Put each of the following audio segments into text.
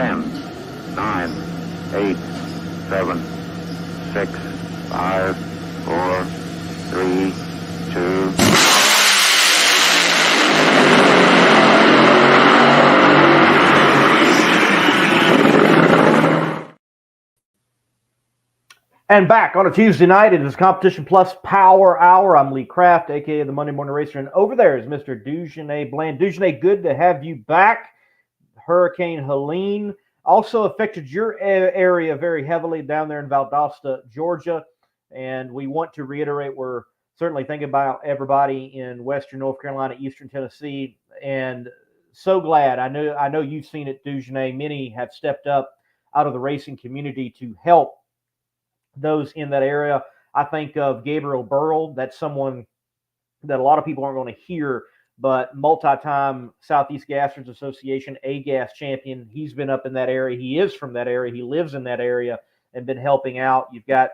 10, 9, 8, 7, 6, 5, 4, 3, 2. And back on a Tuesday night, it is Competition Plus Power Hour. I'm Lee Kraft, a.k.a. the Monday Morning Racer, and over there is Mr. Dugenay Bland. Dugenay, good to have you back. Hurricane Helene also affected your area very heavily down there in Valdosta, Georgia, and we want to reiterate we're certainly thinking about everybody in Western North Carolina, Eastern Tennessee, and so glad. I know you've seen it, Dugenay. Many have stepped up out of the racing community to help those in that area. I think of Gabriel Burrell. That's someone that a lot of people aren't going to hear, but multi-time Southeast Gassers Association A-Gas champion. He's been up in that area. He is from that area. He lives in that area and been helping out. You've got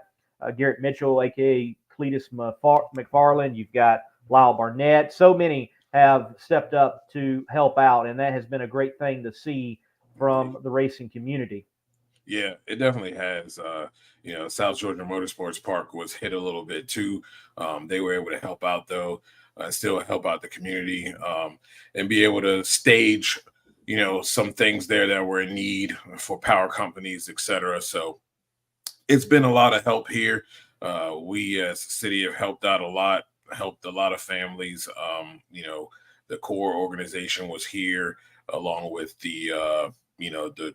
Garrett Mitchell, a.k.a. Cletus McFarland. You've got Lyle Barnett. So many have stepped up to help out, and that has been a great thing to see from the racing community. Yeah, it definitely has. South Georgia Motorsports Park was hit a little bit too. They were able to help out though, still help out the community, and be able to stage, some things there that were in need for power companies, etc. So it's been a lot of help here. We as a city have helped out a lot, helped a lot of families. The core organization was here along with the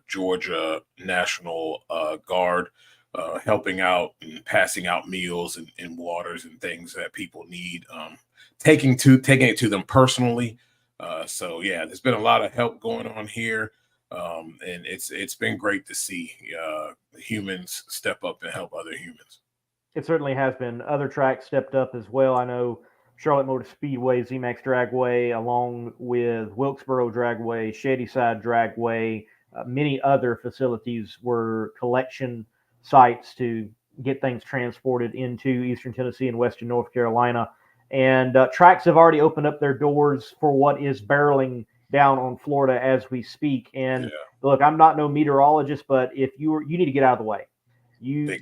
Georgia National Guard, helping out and passing out meals and waters and things that people need, taking it to them personally. So yeah, there's been a lot of help going on here, and it's been great to see humans step up and help other humans. It certainly has been. Other tracks stepped up as well. I know Charlotte Motor Speedway, ZMAX Dragway, along with Wilkesboro Dragway, Shadyside Dragway, many other facilities were collection sites to get things transported into Eastern Tennessee and Western North Carolina. And tracks have already opened up their doors for what is barreling down on Florida as we speak. And Look, I'm not no meteorologist, but if you need to get out of the way. You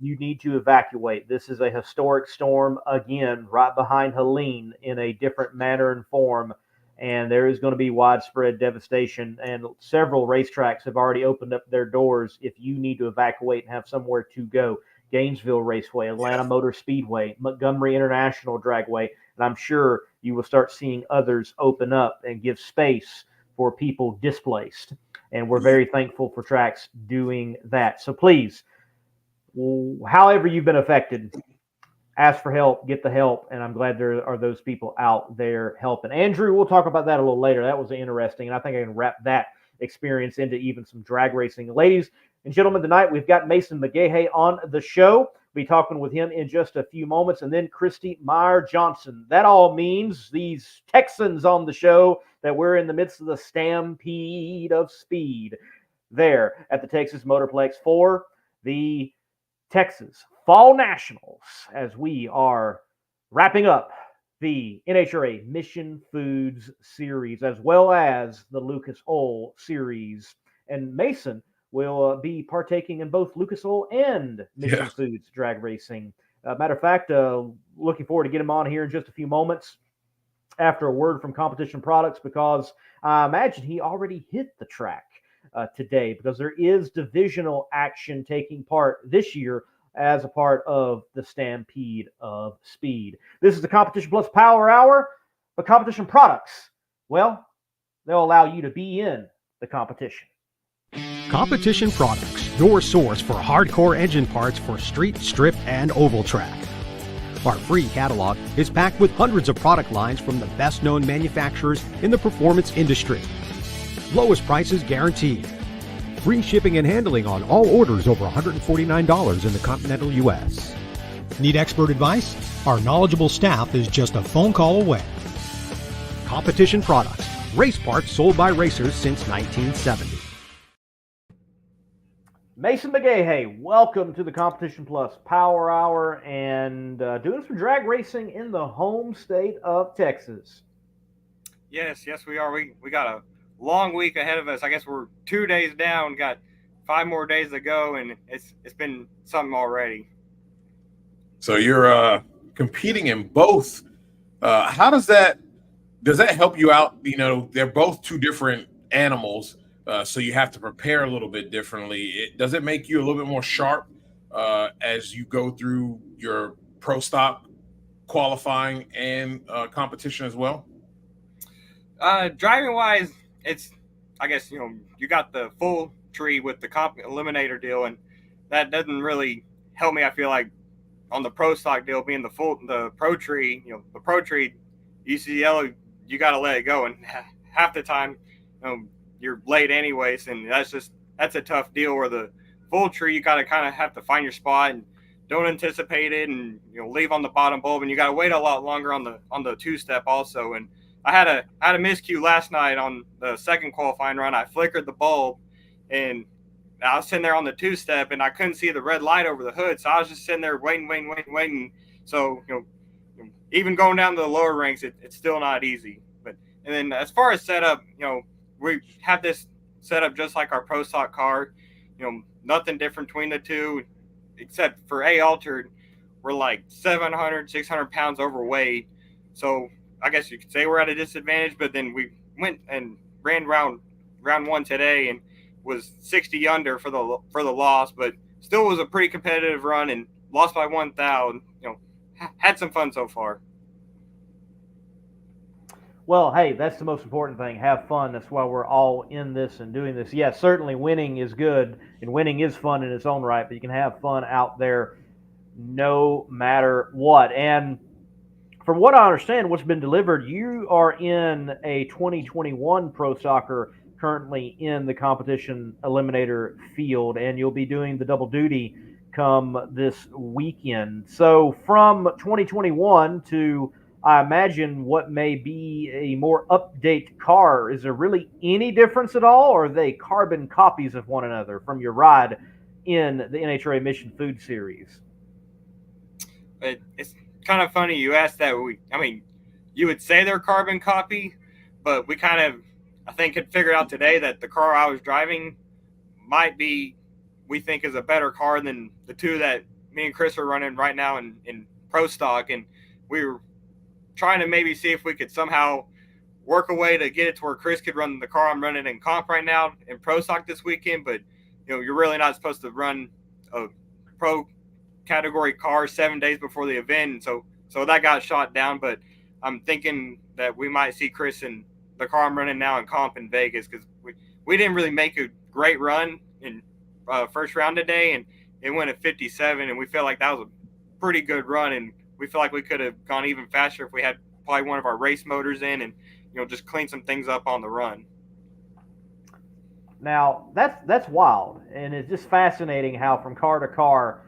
need to evacuate. This is a historic storm again, right behind Helene in a different manner and form, and there is going to be widespread devastation. And several racetracks have already opened up their doors if you need to evacuate and have somewhere to go. Gainesville Raceway, Atlanta Motor Speedway, Montgomery International Dragway, and I'm sure you will start seeing others open up and give space for people displaced. And we're very thankful for tracks doing that. So please, however you've been affected, ask for help, get the help, and I'm glad there are those people out there helping. Andrew, we'll talk about that a little later. That was interesting, and I think I can wrap that experience into even some drag racing. Ladies and gentlemen, tonight we've got Mason McGaha on the show. We'll be talking with him in just a few moments, and then Christie Meyer Johnson. That all means these Texans on the show that we're in the midst of the stampede of speed there at the Texas Motorplex for the Texas Fall Nationals, as we are wrapping up the NHRA Mission Foods Series, as well as the Lucas Oil Series. And Mason will be partaking in both Lucas Oil and Mission Foods drag racing. Matter of fact, looking forward to get him on here in just a few moments after a word from Competition Products, because I imagine he already hit the track today, because there is divisional action taking part this year as a part of the Stampede of Speed. This is the Competition Plus Power Hour, but Competition Products, well, they'll allow you to be in the competition. Competition Products, your source for hardcore engine parts for street, strip, and oval track. Our free catalog is packed with hundreds of product lines from the best-known manufacturers in the performance industry. Lowest prices guaranteed. Free shipping and handling on all orders over $149 in the continental U.S. Need expert advice? Our knowledgeable staff is just a phone call away. Competition Products, race parts sold by racers since 1970. Mason McGaha, welcome to the Competition Plus Power Hour, and doing some drag racing in the home state of Texas. Yes, we are. We got a long week ahead of us. I guess we're 2 days down, got 5 more days to go, and it's been something already. So you're competing in both. How does that help you out? You know, they're both two different animals, so you have to prepare a little bit differently. Does it make you a little bit more sharp as you go through your pro stock qualifying and competition as well? Driving wise, it's, I guess, you got the full tree with the comp eliminator deal, and that doesn't really help me. I feel like on the pro stock deal, being the pro tree, the pro tree, you see yellow, you got to let it go, and half the time, you're late anyways, and that's a tough deal. Where the full tree, you got to kind of have to find your spot and don't anticipate it, and leave on the bottom bulb, and you got to wait a lot longer on the two-step also. And I had a miscue last night on the second qualifying run. I flickered the bulb, and I was sitting there on the two-step, and I couldn't see the red light over the hood, so I was just sitting there waiting. So even going down to the lower ranks, it's still not easy. And then as far as setup, we have this setup just like our pro stock car. Nothing different between the two, except for A altered, we're like 700, 600 pounds overweight. So I guess you could say we're at a disadvantage, but then we went and ran round one today and was 60 under for the loss, but still was a pretty competitive run and lost by 1,000. Had some fun so far. Well, hey, that's the most important thing. Have fun. That's why we're all in this and doing this. Yes, certainly winning is good, and winning is fun in its own right, but you can have fun out there no matter what. And from what I understand, what's been delivered, you are in a 2021 Pro Soccer currently in the competition eliminator field, and you'll be doing the double duty come this weekend. So from 2021 to, I imagine, what may be a more update car, is there really any difference at all, or are they carbon copies of one another from your ride in the NHRA Mission Food Series? It's kind of funny you asked that. You would say they're carbon copy, but we kind of, I think, had figured out today that the car I was driving might be, we think, is a better car than the two that me and Chris are running right now in pro stock. And we were trying to maybe see if we could somehow work a way to get it to where Chris could run the car I'm running in comp right now in pro stock this weekend. But you're really not supposed to run a pro category car 7 days before the event, so that got shot down. But I'm thinking that we might see Chris in the car I'm running now in comp in Vegas, because we didn't really make a great run in first round today, and it went at 57, and we felt like that was a pretty good run, and we feel like we could have gone even faster if we had probably one of our race motors in and just clean some things up on the run. Now that's wild, and it's just fascinating how from car to car,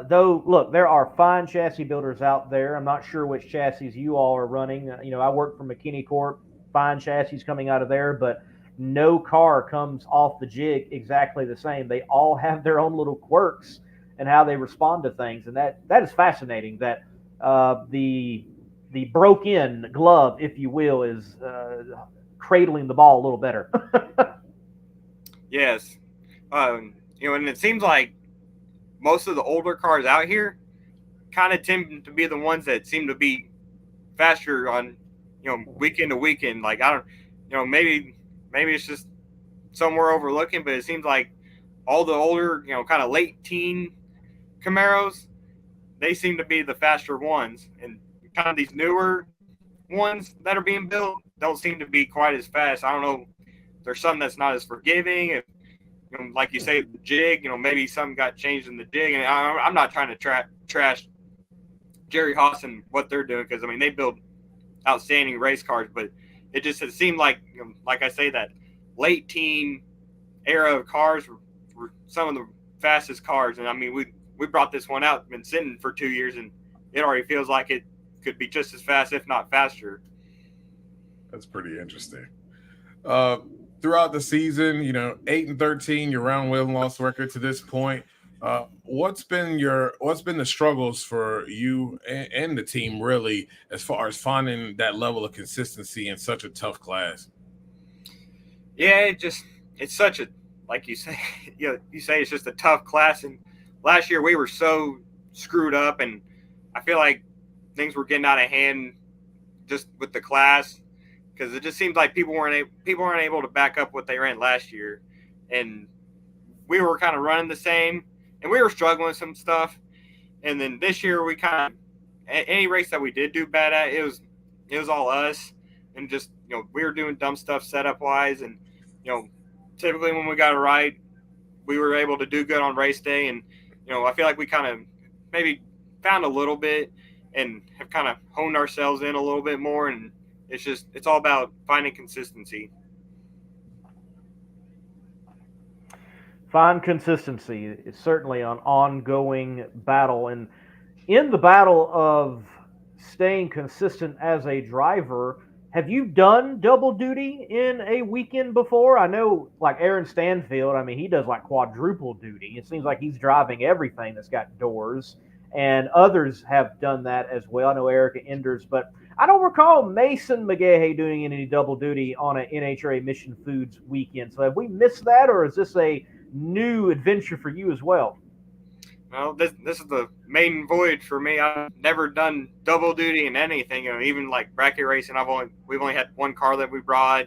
though, look, there are fine chassis builders out there. I'm not sure which chassis you all are running. I work for McKinney Corp, fine chassis coming out of there, but no car comes off the jig exactly the same. They all have their own little quirks and how they respond to things, and that is fascinating. That the broke-in glove, if you will, is cradling the ball a little better. Yes, and it seems like most of the older cars out here kind of tend to be the ones that seem to be faster on, weekend to weekend. Like, I don't, maybe it's just somewhere overlooking, but it seems like all the older, kind of late teen Camaros, they seem to be the faster ones, and kind of these newer ones that are being built don't seem to be quite as fast. I don't know. There's some that's not as forgiving. If, like you say, the jig, maybe something got changed in the jig. And I'm not trying to trash Jerry Haas and what they're doing, because, they build outstanding race cars. But it seemed like, like I say, that late teen era of cars were some of the fastest cars. And, we brought this one out, been sitting for 2 years, and it already feels like it could be just as fast, if not faster. That's pretty interesting. Throughout the season, 8-13, your round win-loss record to this point. What's been the struggles for you and the team, really, as far as finding that level of consistency in such a tough class? Yeah, it's such a, like you say, you say it's just a tough class. And last year we were so screwed up, and I feel like things were getting out of hand just with the class, because it just seems like people weren't able to back up what they ran last year, and we were kind of running the same, and we were struggling with some stuff. And then this year we kind of, any race that we did do bad at, it was all us, and just we were doing dumb stuff setup wise, and typically when we got it right, we were able to do good on race day. And I feel like we kind of maybe found a little bit and have kind of honed ourselves in a little bit more, and it's all about finding consistency. Find consistency is certainly an ongoing battle. And in the battle of staying consistent as a driver, have you done double duty in a weekend before? I know, like Aaron Stanfield, I mean, he does like quadruple duty. It seems like he's driving everything that's got doors, and others have done that as well. I know Erica Enders, but I don't recall Mason McGaha doing any double duty on an NHRA Mission Foods weekend. So have we missed that, or is this a new adventure for you as well? Well, this is the maiden voyage for me. I've never done double duty in anything. Even like bracket racing, we've only had one car that we brought,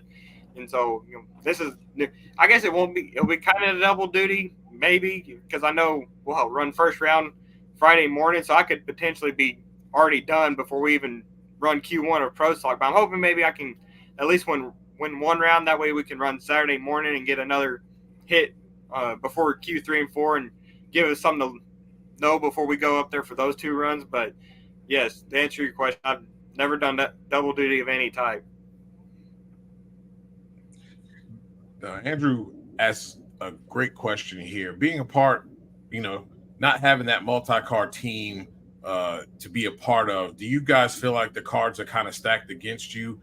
and so this is new. I guess it'll be kind of double duty maybe, because I know we'll run first round Friday morning, so I could potentially be already done before we even run Q1 or Pro Stock. But I'm hoping maybe I can at least win one round. That way we can run Saturday morning and get another hit before Q3 and 4, and give us something to know before we go up there for those two runs. But yes, to answer your question, I've never done that double duty of any type. Andrew asked a great question here. Being a part, not having that multi-car team to be a part of, do you guys feel like the cards are kind of stacked against you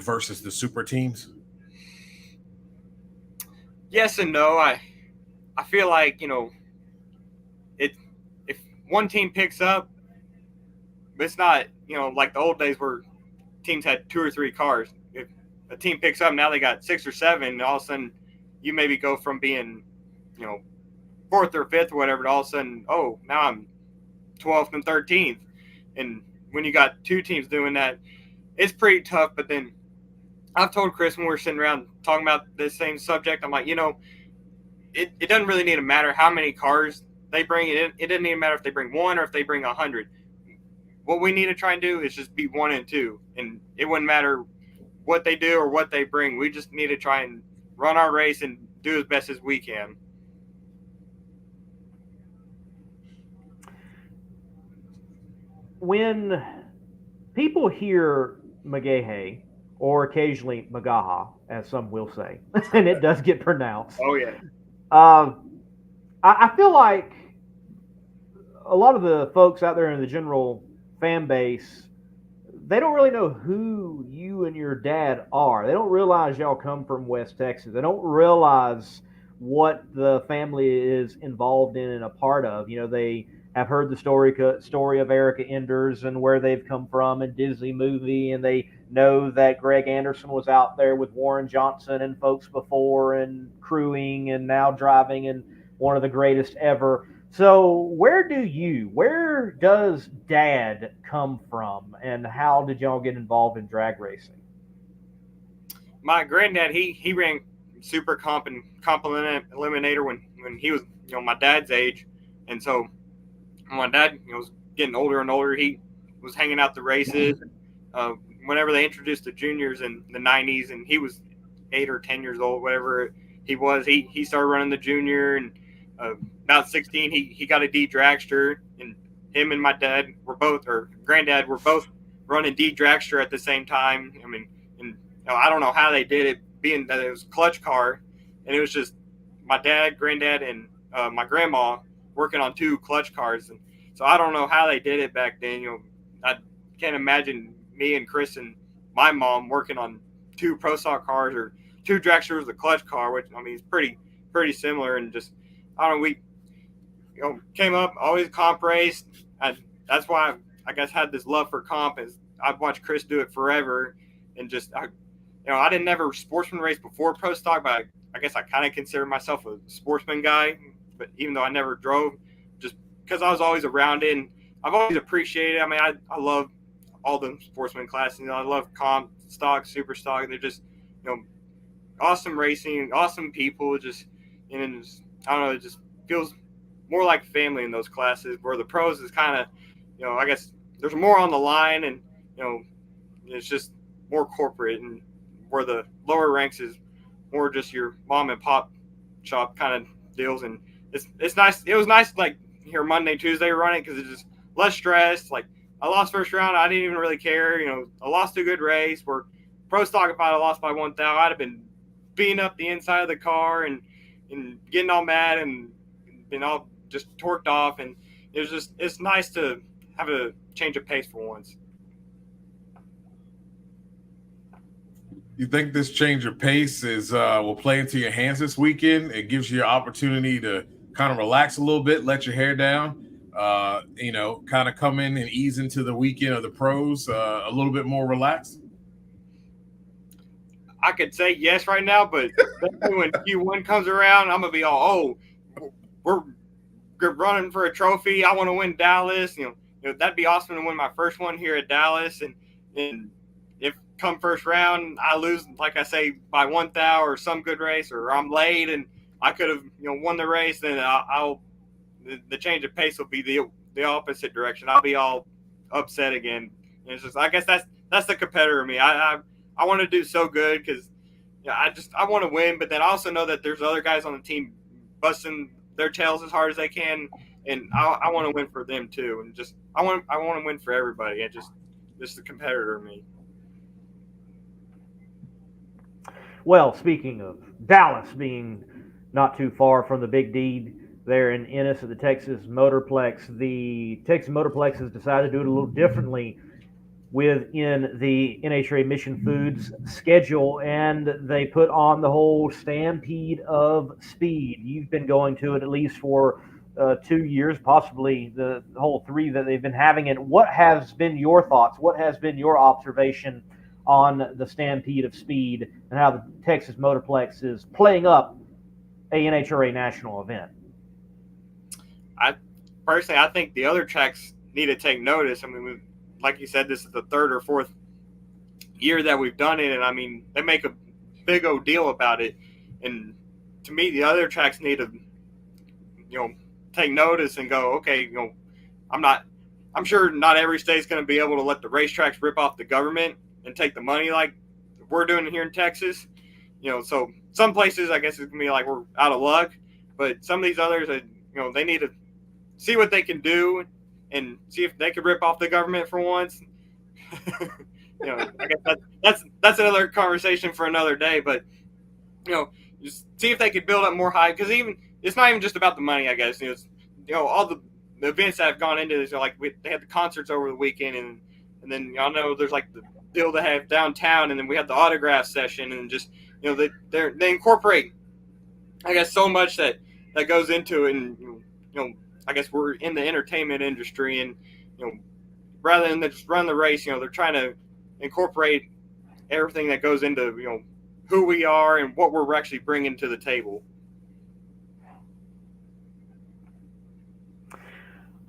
versus the super teams? Yes and no. I feel like if one team picks up, it's not like the old days where teams had 2 or 3 cars. If a team picks up, now they got 6 or 7, and all of a sudden you maybe go from being 4th or 5th or whatever to all of a sudden, oh, now I'm 12th and 13th. And when you got 2 teams doing that, it's pretty tough. But then I've told Chris when we're sitting around talking about this same subject, I'm like, it doesn't really need to matter how many cars they bring. It doesn't even matter if they bring 1 or if they bring 100. What we need to try and do is just be 1 and 2, and it wouldn't matter what they do or what they bring. We just need to try and run our race and do as best as we can. When people hear McGaha, or occasionally McGaha, as some will say, and it does get pronounced. Oh, yeah. I feel like a lot of the folks out there in the general fan base, they don't really know who you and your dad are. They don't realize y'all come from West Texas. They don't realize what the family is involved in and a part of. They have heard the story of Erica Enders and where they've come from, and Disney movie, and they know that Greg Anderson was out there with Warren Johnson and folks before, and crewing and now driving, and one of the greatest ever. So where does Dad come from, and how did y'all get involved in drag racing? My granddad, he ran Super Comp and Comp Eliminator when he was my dad's age, and so when my dad was getting older and older, he was hanging out the races. Whenever they introduced the juniors in the 90s, and he was 8 or 10 years old, whatever he was, he started running the junior, and about 16, he got a D dragster, and him and my dad granddad were both running D dragster at the same time. I mean, and I don't know how they did it, being that it was a clutch car, and it was just my dad, granddad, and my grandma working on 2 clutch cars. And so I don't know how they did it back then. I can't imagine me and Chris and my mom working on 2 Pro Stock cars or 2 dragsters with a clutch car, which I mean is pretty similar. And just I don't know, we came up always comp raced. That's why I guess had this love for comp, is I've watched Chris do it forever, and just I didn't never sportsman race before pro stock, but I guess I kind of consider myself a sportsman guy. But even though I never drove, just because I was always around it, and I've always appreciated it. I mean, I love all the sportsman classes. I love comp stock, super stock. They're just awesome racing, awesome people. And I don't know, it just feels more like family in those classes. Where the pros is kind of, I guess there's more on the line, and it's just more corporate, and where the lower ranks is more just your mom and pop shop kind of deals. And it's nice. It was nice like here Monday, Tuesday running, because it's just less stress. Like I lost first round, I didn't even really care. I lost a good race. Where pro stock, if I'd have lost by 1,000, I'd have been beating up the inside of the car and getting all mad and been all just torqued off. And it's nice to have a change of pace for once. You think this change of pace will play into your hands this weekend? It gives you an opportunity to kind of relax a little bit, let your hair down, kind of come in and ease into the weekend of the pros a little bit more relaxed? I could say yes right now, but when Q1 comes around, I'm going to be all, we're running for a trophy. I want to win Dallas. That'd be awesome to win my first one here at Dallas. And if come first round, I lose, like I say, by 1,000 or some good race, or I'm late and I could have, won the race, then the change of pace will be the opposite direction. I'll be all upset again. And it's just, I guess that's the competitor in me. I want to do so good because I want to win, but then I also know that there's other guys on the team busting their tails as hard as they can, and I want to win for them too. And just I want to win for everybody. It's just the competitor in me. Well, speaking of Dallas being not too far from the Big D there in Ennis at the Texas Motorplex, the Texas Motorplex has decided to do it a little differently within the NHRA Mission Foods schedule, and they put on the whole Stampede of Speed. You've been going to it at least for 2 years, possibly the whole 3 that they've been having it. What has been your thoughts? What has been your observation on the Stampede of Speed and how the Texas Motorplex is playing up a NHRA national event? I think the other tracks need to take notice. I mean, like you said, this is the 3rd or 4th year that we've done it, and I mean, they make a big old deal about it. And to me, the other tracks need to, take notice and go, okay, I'm sure not every state's going to be able to let the racetracks rip off the government and take the money like we're doing here in Texas. So some places, I guess it's going to be like we're out of luck, but some of these others, they need to see what they can do and see if they could rip off the government for once. I guess that's another conversation for another day. But just see if they could build up more hype, because even it's not even just about the money. I guess all the events that have gone into this. They had the concerts over the weekend, and then I know there's like the deal to have downtown, and then we had the autograph session, and just they incorporate, I guess, so much that goes into it, and I guess we're in the entertainment industry, and rather than just run the race, they're trying to incorporate everything that goes into who we are and what we're actually bringing to the table.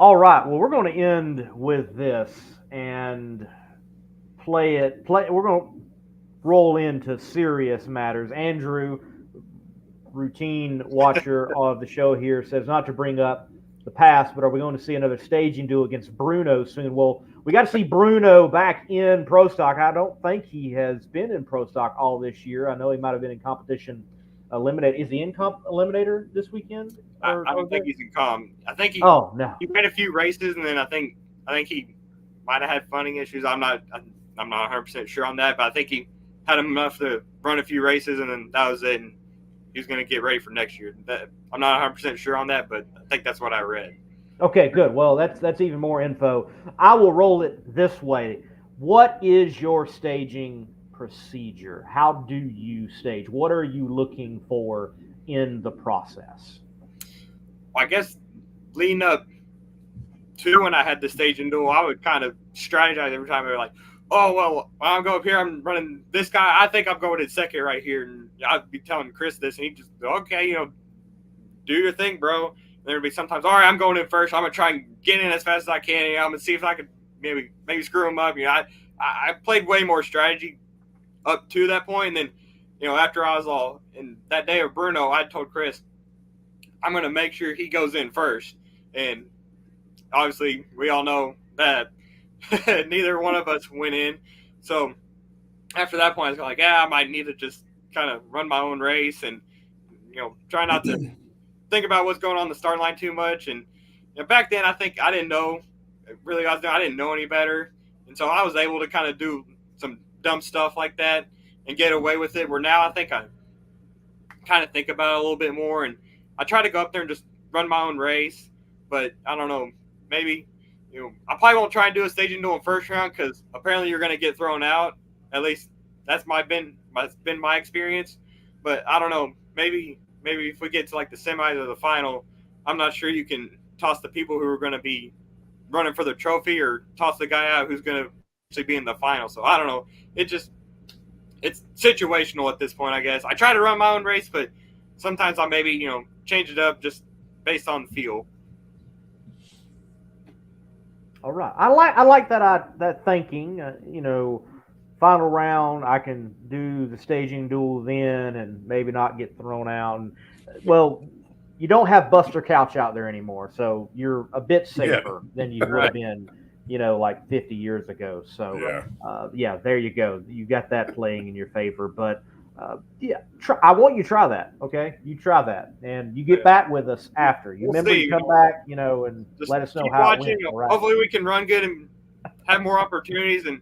All right. Well, we're going to end with this and play. We're going to roll into serious matters. Andrew, routine watcher of the show here, says not to bring up the past, but are we going to see another staging duel against Bruno soon? Well, we got to see Bruno back in Pro Stock. I don't think he has been in Pro Stock all this year. I know he might have been in competition eliminator. Is he in comp eliminator this weekend? I don't think he's in comp. I think he made a few races, and then I think he might have had funding issues. I'm not 100% sure on that, but I think he had enough to run a few races, and then that was it. And he was going to get ready for next year. I'm not 100% sure on that, but I think that's what I read. Okay, good. Well, that's even more info. I will roll it this way. What is your staging procedure? How do you stage? What are you looking for in the process? Well, I guess leading up to when I had the staging duel, I would kind of strategize every time. They were like, oh, well, I'm going up here. I'm running this guy. I think I'm going in second right here. And I'd be telling Chris this, and he just, okay, do your thing, bro. And there'd be sometimes, all right, I'm going in first. I'm going to try and get in as fast as I can. I'm going to see if I can maybe screw him up. I played way more strategy up to that point. And then, after I was all in that day of Bruno, I told Chris, I'm going to make sure he goes in first. And obviously, we all know that neither one of us went in. So after that point, I was like, I might need to just kind of run my own race and, try not to think about what's going on in the start line too much. And back then, I think I didn't know really what I was doing. I didn't know any better. And so I was able to kind of do some dumb stuff like that and get away with it, where now I think I kind of think about it a little bit more. And I try to go up there and just run my own race. But I don't know, maybe, I probably won't try and do a staging duel in first round because apparently you're going to get thrown out. At least that's been my experience. But I don't know, maybe if we get to like the semis or the final, I'm not sure you can toss the people who are going to be running for the trophy or toss the guy out who's going to actually be in the final. So I don't know. It's situational at this point, I guess. I try to run my own race, but sometimes I maybe, change it up just based on the feel. All right. I like that thinking, final round, I can do the staging duel then and maybe not get thrown out. And, well, you don't have Buster Couch out there anymore, so you're a bit safer than you would have been, like 50 years ago. So, there you go. You got that playing in your favor. But, I want you to try that, okay? You try that, and you get back with us after. You remember to come back, and just let us know how it went. Right? Hopefully we can run good and have more opportunities, and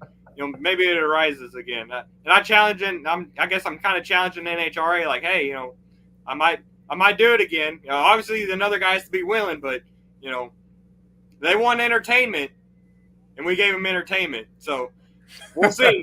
maybe it arises again. And I guess I'm kind of challenging NHRA, like, hey, I might do it again. Obviously another guy has to be willing, but they want entertainment, and we gave them entertainment, so we'll see.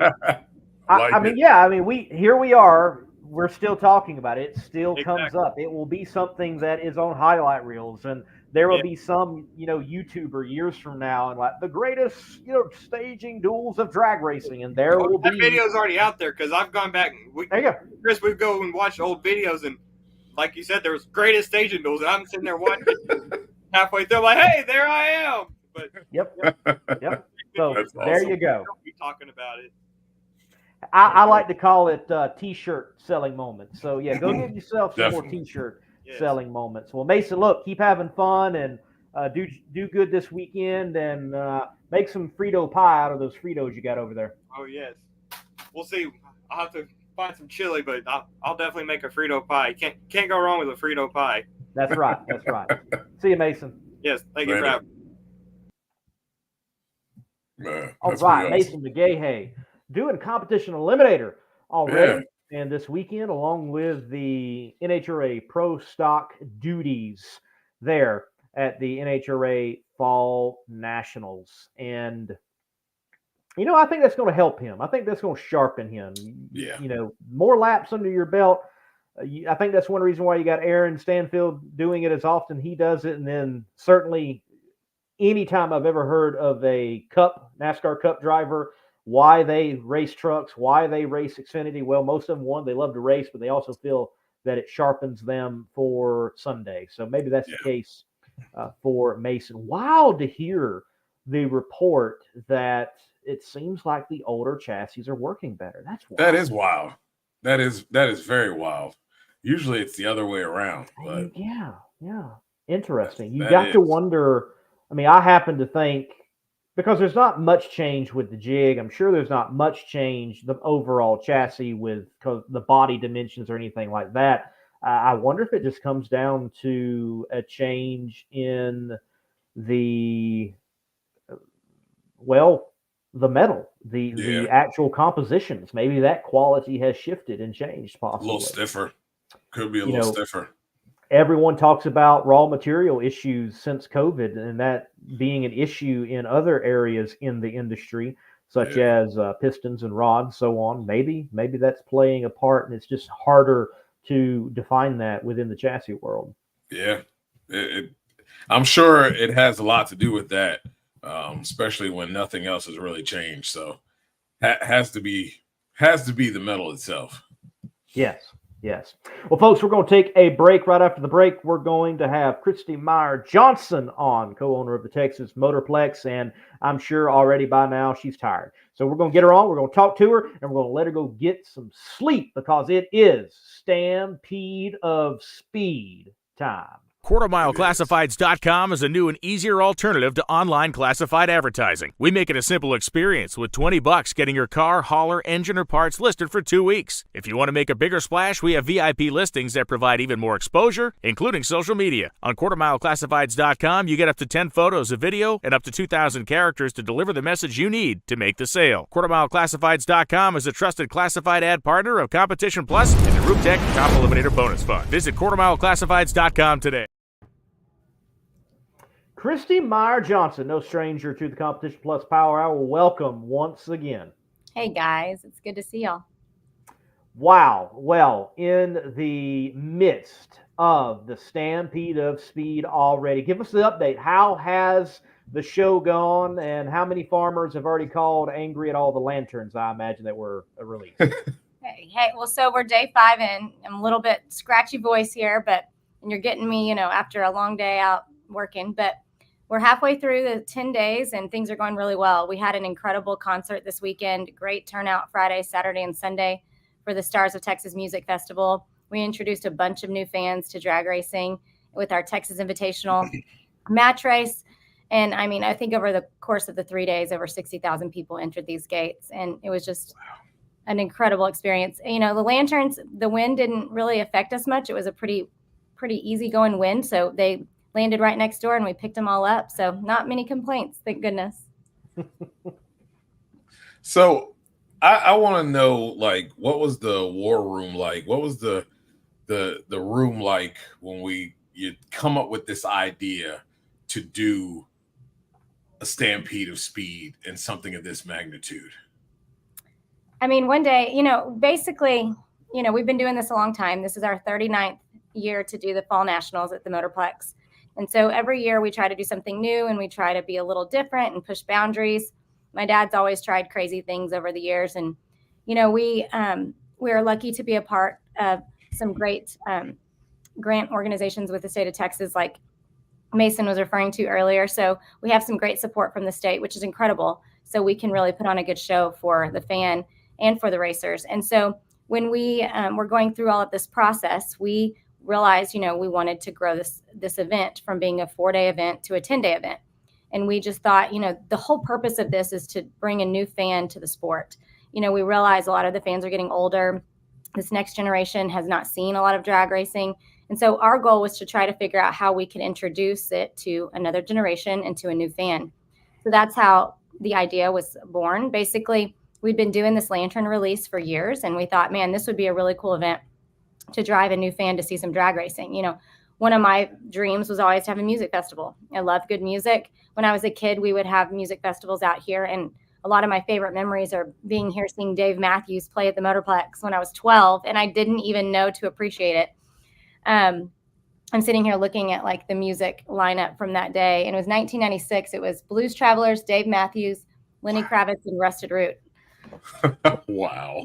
We are. We're still talking about it. It still comes up. It will be something that is on highlight reels, and there will be some, YouTuber years from now, and like the greatest, staging duels of drag racing, and there will be. That video's already out there because I've gone back. There you go. Chris, we go and watch old videos, and like you said, there was greatest staging duels, and I'm sitting there watching halfway through, like, hey, there I am. But yep. So That's there awesome. you go. Don't be talking about it. I like to call it T-shirt selling moments. So yeah, go get yourself some more T-shirt selling moments. Well, Mason, look, keep having fun and do good this weekend, and make some Frito pie out of those Fritos you got over there. Oh yes, we'll see. I'll have to find some chili, but I'll definitely make a Frito pie. Can't go wrong with a Frito pie. That's right. That's right. See you, Mason. Yes, thank you for having me. Man, all right, Mason McGaha doing competition eliminator already. And this weekend, along with the NHRA Pro Stock duties there at the NHRA Fall Nationals. And, I think that's going to help him. I think that's going to sharpen him. Yeah. More laps under your belt. I think that's one reason why you got Aaron Stanfield doing it as often he does it. And then certainly anytime I've ever heard of a NASCAR Cup driver, why they race trucks, why they race Xfinity. Well, most of them, one, they love to race, but they also feel that it sharpens them for Sunday. So maybe that's the case for Mason. Wild to hear the report that it seems like the older chassis are working better. That's wild. That is wild. That is very wild. Usually it's the other way around. But yeah. Interesting. You got to wonder. I mean, I happen to think, because there's not much change with the jig. I'm sure there's not much change, the overall chassis with the body dimensions or anything like that. I wonder if it just comes down to a change in the metal, the actual compositions. Maybe that quality has shifted and changed possibly. A little stiffer. Could be a little stiffer. Everyone talks about raw material issues since COVID, and that being an issue in other areas in the industry, such as pistons and rods, so on. Maybe that's playing a part, and it's just harder to define that within the chassis world. Yeah, I'm sure it has a lot to do with that, especially when nothing else has really changed. So, has to be the medal itself. Yes. Yes. Well, folks, we're going to take a break. Right after the break, we're going to have Christie Meyer Johnson on, co-owner of the Texas Motorplex, and I'm sure already by now she's tired. So we're going to get her on, we're going to talk to her, and we're going to let her go get some sleep because it is Stampede of Speed time. QuartermileClassifieds.com is a new and easier alternative to online classified advertising. We make it a simple experience with $20 getting your car, hauler, engine, or parts listed for 2 weeks. If you want to make a bigger splash, we have VIP listings that provide even more exposure, including social media. On QuartermileClassifieds.com, you get up to 10 photos of video and up to 2,000 characters to deliver the message you need to make the sale. QuartermileClassifieds.com is a trusted classified ad partner of Competition Plus and the Roof Tech Top Eliminator Bonus Fund. Visit QuartermileClassifieds.com today. Christie Meyer Johnson, no stranger to the Competition Plus Power Hour. Welcome once again. Hey guys, it's good to see y'all. Wow. Well, in the midst of the Stampede of Speed already, give us the update. How has the show gone, and how many farmers have already called angry at all the lanterns, I imagine, that were released? Hey, well, so we're day 5 in. I'm a little bit scratchy voice here, and you're getting me, after a long day out working, but we're halfway through the 10 days and things are going really well. We had an incredible concert this weekend, great turnout Friday, Saturday, and Sunday for the Stars of Texas Music Festival. We introduced a bunch of new fans to drag racing with our Texas Invitational match race. And I think over the course of the 3 days, over 60,000 people entered these gates. And it was just an incredible experience. The lanterns, the wind didn't really affect us much. It was a pretty easy going wind. So they landed right next door and we picked them all up. So not many complaints, thank goodness. So I want to know, what was the war room like? What was the room like when you come up with this idea to do a Stampede of Speed and something of this magnitude? One day, basically, we've been doing this a long time. This is our 39th year to do the Fall Nationals at the Motorplex. And so every year we try to do something new and we try to be a little different and push boundaries. My dad's always tried crazy things over the years. And, we are lucky to be a part of some great grant organizations with the state of Texas, like Mason was referring to earlier. So we have some great support from the state, which is incredible. So we can really put on a good show for the fan and for the racers. And so when we were going through all of this process, we realized, we wanted to grow this event from being a 4-day event to a 10-day event. And we just thought, the whole purpose of this is to bring a new fan to the sport. We realize a lot of the fans are getting older. This next generation has not seen a lot of drag racing. And so our goal was to try to figure out how we could introduce it to another generation and to a new fan. So that's how the idea was born. Basically, we'd been doing this lantern release for years, and we thought, man, this would be a really cool event to drive a new fan to see some drag racing. One of my dreams was always to have a music festival. I love good music. When I was a kid, we would have music festivals out here, and a lot of my favorite memories are being here seeing Dave Matthews play at the Motorplex when I was 12, and I didn't even know to appreciate it. I'm sitting here looking at the music lineup from that day, and it was 1996. It was Blues Travelers, Dave Matthews, Lenny Kravitz, and Rusted Root. Wow.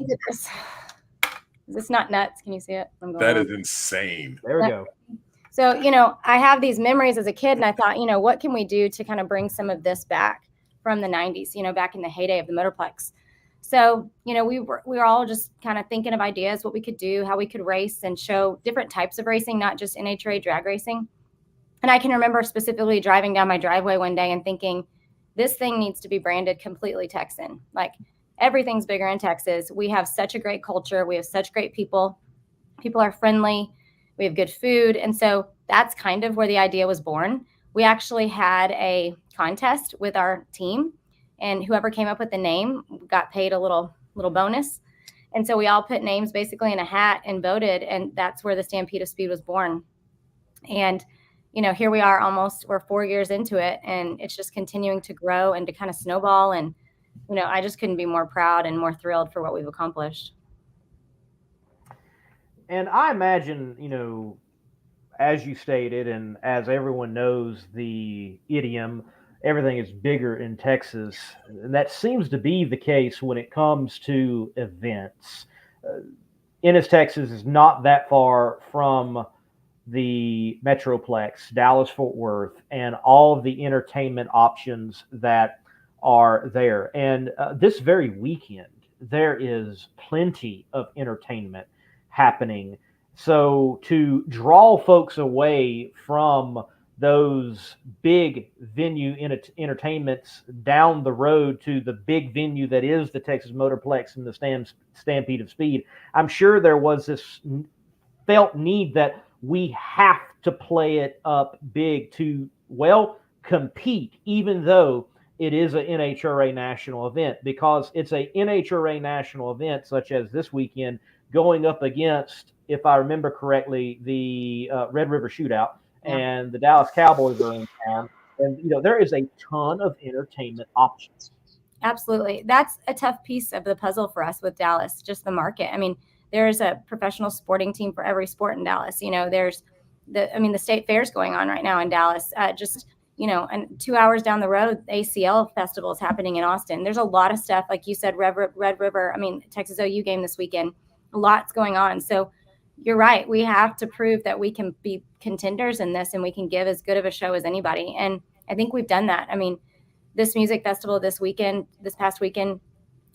Is this not nuts? Can you see it? That is insane. There we go. So, I have these memories as a kid, and I thought, what can we do to kind of bring some of this back from the 90s, back in the heyday of the Motorplex. So, we were all just kind of thinking of ideas, what we could do, how we could race and show different types of racing, not just NHRA drag racing. And I can remember specifically driving down my driveway one day and thinking, this thing needs to be branded completely Texan. Everything's bigger in Texas. We have such a great culture. We have such great people. People are friendly. We have good food. And so that's kind of where the idea was born. We actually had a contest with our team, and whoever came up with the name got paid a little bonus. And so we all put names basically in a hat and voted, and that's where the Stampede of Speed was born. And, here we are we're 4 years into it, and it's just continuing to grow and to kind of snowball. And I just couldn't be more proud and more thrilled for what we've accomplished. And I imagine, as you stated, and as everyone knows the idiom, everything is bigger in Texas. And that seems to be the case when it comes to events. Ennis, Texas is not that far from the Metroplex, Dallas Fort Worth, and all of the entertainment options that are there. And this very weekend, there is plenty of entertainment happening. So to draw folks away from those big venue entertainments down the road to the big venue that is the Texas Motorplex and the Stampede of Speed, I'm sure there was this felt need that we have to play it up big to, well, compete, even though it is an NHRA national event, because it's a NHRA national event, such as this weekend, going up against, if I remember correctly, the Red River Shootout, and the Dallas Cowboys are in town. And, there is a ton of entertainment options. Absolutely. That's a tough piece of the puzzle for us with Dallas, just the market. I mean, there's a professional sporting team for every sport in Dallas. There's the state fair's going on right now in Dallas. And 2 hours down the road, the ACL festival is happening in Austin. There's a lot of stuff, like you said, Red River, Texas OU game this weekend, a lot's going on. So you're right. We have to prove that we can be contenders in this and we can give as good of a show as anybody. And I think we've done that. This music festival this past weekend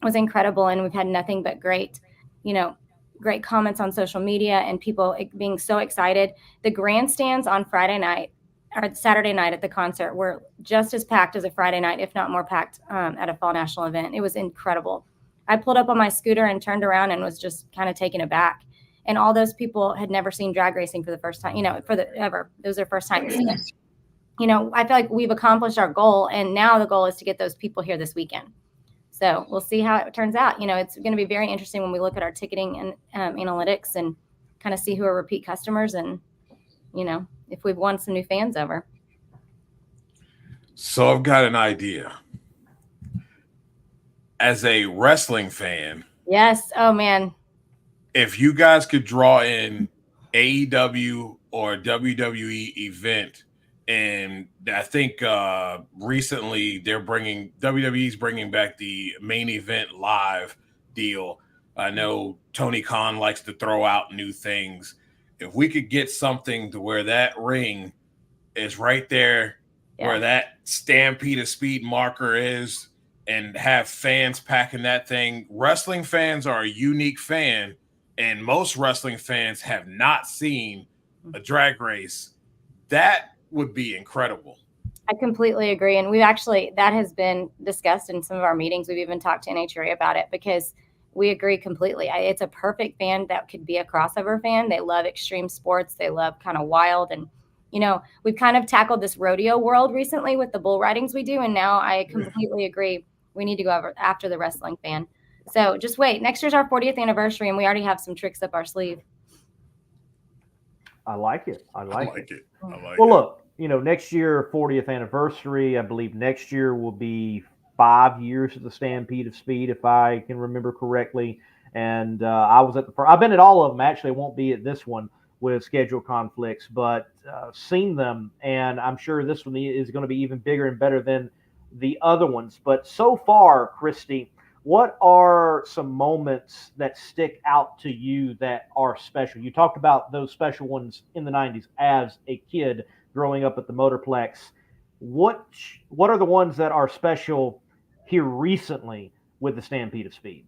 was incredible. And we've had nothing but great comments on social media and people being so excited. The grandstands on Friday night or Saturday night at the concert were just as packed as a Friday night, if not more packed at a fall national event. It was incredible. I pulled up on my scooter and turned around and was just kind of taken aback. And all those people had never seen drag racing for the first time, ever. It was their first time seeing it. I feel like we've accomplished our goal, and now the goal is to get those people here this weekend. So we'll see how it turns out. It's going to be very interesting when we look at our ticketing and analytics and kind of see who are repeat customers and, if we've won some new fans over. So I've got an idea. As a wrestling fan. Yes. Oh, man. If you guys could draw in AEW or WWE event, and I think recently WWE's bringing back the main event live deal. I know Tony Khan likes to throw out new things. If we could get something to where that ring is right there, where that Stampede of Speed marker is, and have fans packing that thing. Wrestling fans are a unique fan, and most wrestling fans have not seen a drag race. That would be incredible. I completely agree. And that has been discussed in some of our meetings. We've even talked to NHRA about it because we agree completely. It's a perfect fan that could be a crossover fan. They love extreme sports. They love kind of wild. And, we've kind of tackled this rodeo world recently with the bull ridings we do. And now I completely agree. We need to go after the wrestling fan. So just wait. Next year's our 40th anniversary, and we already have some tricks up our sleeve. I like it. I like it. Well, look, next year, 40th anniversary, I believe next year will be 5 years of the Stampede of Speed, if I can remember correctly. And I was at I've been at all of them. Actually, I won't be at this one with schedule conflicts, but seen them. And I'm sure this one is going to be even bigger and better than the other ones. But so far, Christie, what are some moments that stick out to you that are special? You talked about those special ones in the 90s as a kid growing up at the Motorplex. What are the ones that are special here recently with the Stampede of Speed?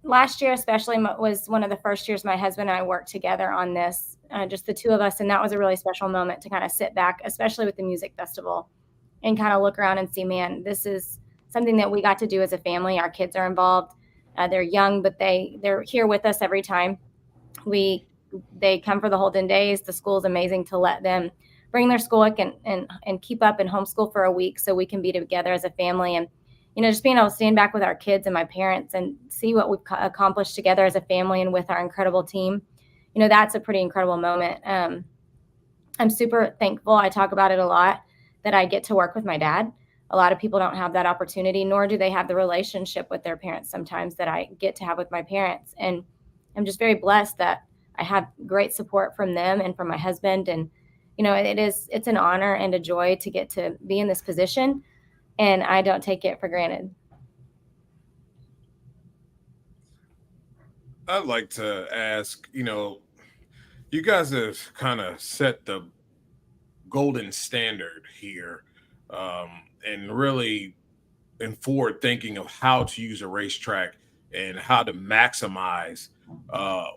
Last year especially was one of the first years my husband and I worked together on this, just the two of us. And that was a really special moment to kind of sit back, especially with the music festival, and kind of look around and see, man, this is something that we got to do as a family. Our kids are involved. They're young, but they're here with us every time. They come for the whole 10 days. The school is amazing to let them bring their schoolwork and keep up and homeschool for a week so we can be together as a family. And, just being able to stand back with our kids and my parents and see what we've accomplished together as a family and with our incredible team, that's a pretty incredible moment. I'm super thankful. I talk about it a lot that I get to work with my dad. A lot of people don't have that opportunity, nor do they have the relationship with their parents sometimes that I get to have with my parents. And I'm just very blessed that I have great support from them and from my husband. And it's an honor and a joy to get to be in this position, and I don't take it for granted. I'd like to ask, you guys have kind of set the golden standard here, and really in forward thinking of how to use a racetrack and how to maximize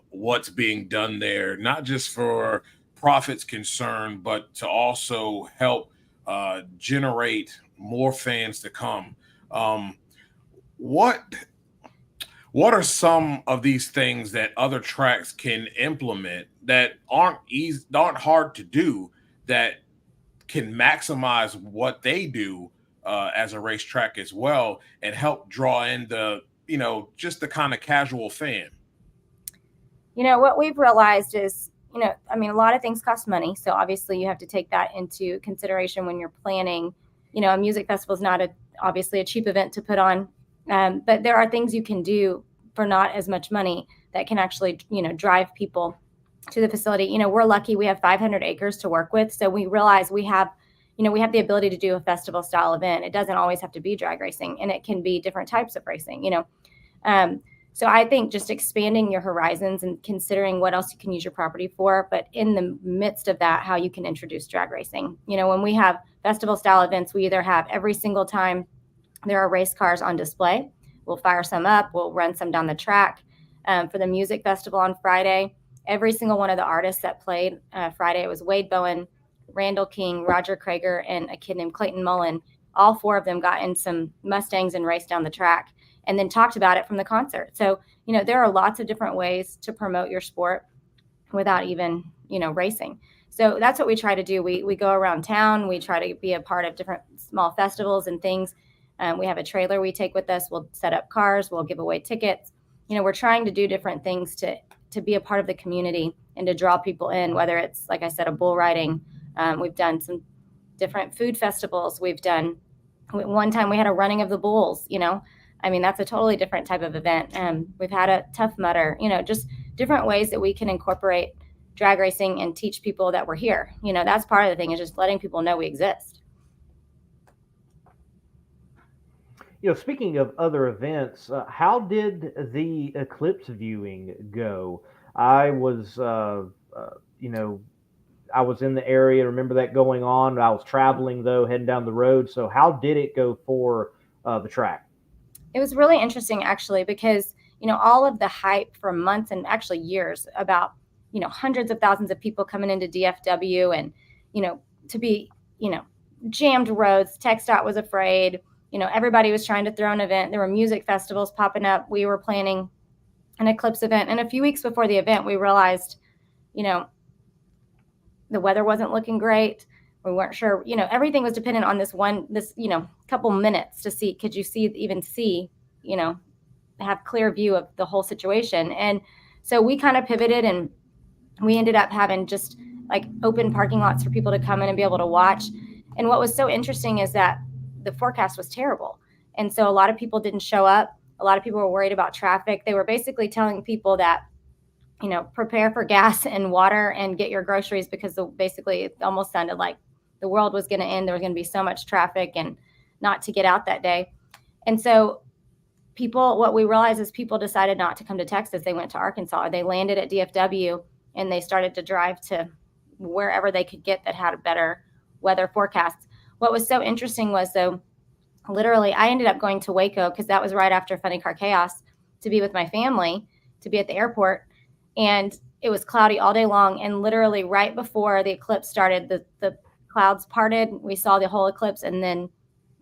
what's being done there, not just for profits concerned, but to also help generate more fans to come. What are some of these things that other tracks can implement that aren't hard to do, that can maximize what they do as a racetrack as well, and help draw in the, just the kind of casual fan? What we've realized is, a lot of things cost money. So obviously you have to take that into consideration when you're planning. A music festival is not obviously a cheap event to put on. But there are things you can do for not as much money that can actually, drive people to the facility. We're lucky we have 500 acres to work with. So we realize we have the ability to do a festival style event. It doesn't always have to be drag racing, and it can be different types of racing, So I think just expanding your horizons and considering what else you can use your property for, but in the midst of that, how you can introduce drag racing. When we have festival style events, we either have every single time there are race cars on display, we'll fire some up, we'll run some down the track. For the music festival on Friday, every single one of the artists that played Friday, it was Wade Bowen, Randall King, Roger Krager, and a kid named Clayton Mullen. All four of them got in some Mustangs and raced down the track and then talked about it from the concert. So, there are lots of different ways to promote your sport without even, racing. So that's what we try to do. We go around town. We try to be a part of different small festivals and things. We have a trailer we take with us. We'll set up cars. We'll give away tickets. We're trying to do different things to be a part of the community and to draw people in, whether it's, like I said, a bull riding. We've done some different food festivals. One time we had a running of the bulls, that's a totally different type of event. We've had a Tough Mudder, just different ways that we can incorporate drag racing and teach people that we're here. That's part of the thing, is just letting people know we exist. Speaking of other events, how did the eclipse viewing go? I was, I was in the area. Remember that going on. I was traveling though, heading down the road. So how did it go for the track? It was really interesting, actually, because, all of the hype for months and actually years about, hundreds of thousands of people coming into DFW and, to be, jammed roads. TxDOT was afraid. Everybody was trying to throw an event. There were music festivals popping up. We were planning an eclipse event. And a few weeks before the event, we realized, the weather wasn't looking great. We weren't sure, everything was dependent on this couple minutes to see, could you even see, have clear view of the whole situation. And so we kind of pivoted, and we ended up having just like open parking lots for people to come in and be able to watch. And what was so interesting is that the forecast was terrible. And so a lot of people didn't show up. A lot of people were worried about traffic. They were basically telling people that, prepare for gas and water and get your groceries, because basically it almost sounded like the world was going to end. There was going to be so much traffic and not to get out that day. And so what we realized is people decided not to come to Texas. They went to Arkansas. They landed at DFW and they started to drive to wherever they could get that had a better weather forecast. What was so interesting was, though, literally, I ended up going to Waco because that was right after Funny Car Chaos to be with my family, to be at the airport. And it was cloudy all day long. And literally right before the eclipse started, the clouds parted. We saw the whole eclipse, and then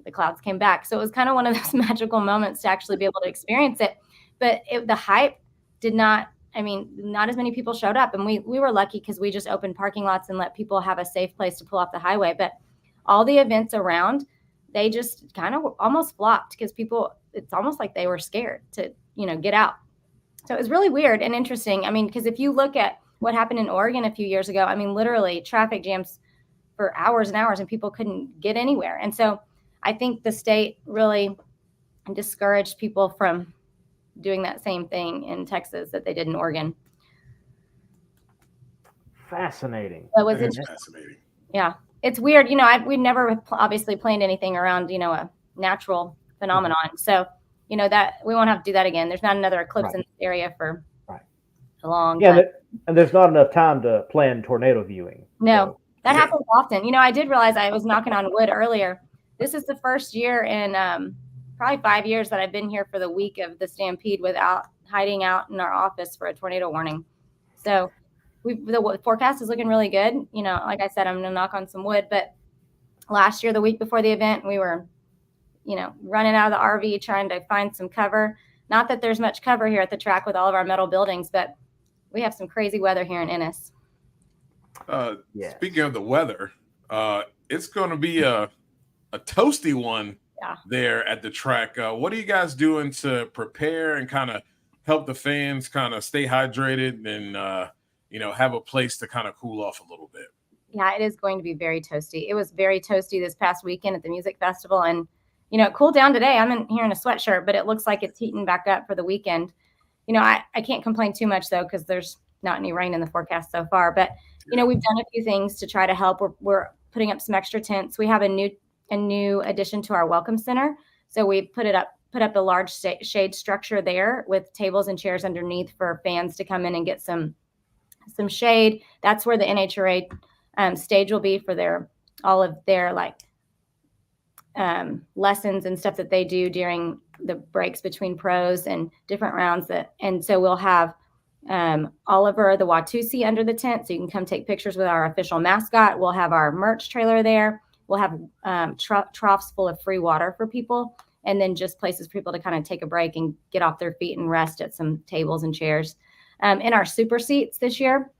the clouds came back. So it was kind of one of those magical moments to actually be able to experience it. But the hype did not, not as many people showed up. And we were lucky because we just opened parking lots and let people have a safe place to pull off the highway. But all the events around, they just kind of almost flopped because it's almost like they were scared to, get out. So it was really weird and interesting. Because if you look at what happened in Oregon a few years ago, literally traffic jams for hours and hours and people couldn't get anywhere. And so I think the state really discouraged people from doing that same thing in Texas that they did in Oregon. Fascinating. That was Fascinating. Yeah, it's weird. We never obviously planned anything around, a natural phenomenon. So, that we won't have to do that again. There's not another eclipse in this area for a long time. And there's not enough time to plan tornado viewing. No, that happens often. I did realize I was knocking on wood earlier. This is the first year in probably 5 years that I've been here for the week of the Stampede without hiding out in our office for a tornado warning. So the forecast is looking really good. Like I said, I'm going to knock on some wood. But last year, the week before the event, we were, running out of the RV trying to find some cover. Not that there's much cover here at the track with all of our metal buildings, but we have some crazy weather here in Ennis. Speaking of the weather, it's going to be a toasty one there at the track. What are you guys doing to prepare and kind of help the fans kind of stay hydrated and, have a place to kind of cool off a little bit? Yeah, it is going to be very toasty. It was very toasty this past weekend at the music festival. And, it cooled down today. I'm in here in a sweatshirt, but it looks like it's heating back up for the weekend. I can't complain too much, though, because there's not any rain in the forecast so far. But, we've done a few things to try to help. We're putting up some extra tents. We have a new addition to our welcome center. So we put up a large shade structure there with tables and chairs underneath for fans to come in and get some shade. That's where the NHRA stage will be for all of their lessons and stuff that they do during the breaks between pros and different rounds. And so we'll have Oliver the Watusi under the tent, so you can come take pictures with our official mascot. We'll have our merch trailer there. We'll have troughs full of free water for people, and then just places for people to kind of take a break and get off their feet and rest at some tables and chairs. In our super seats this year,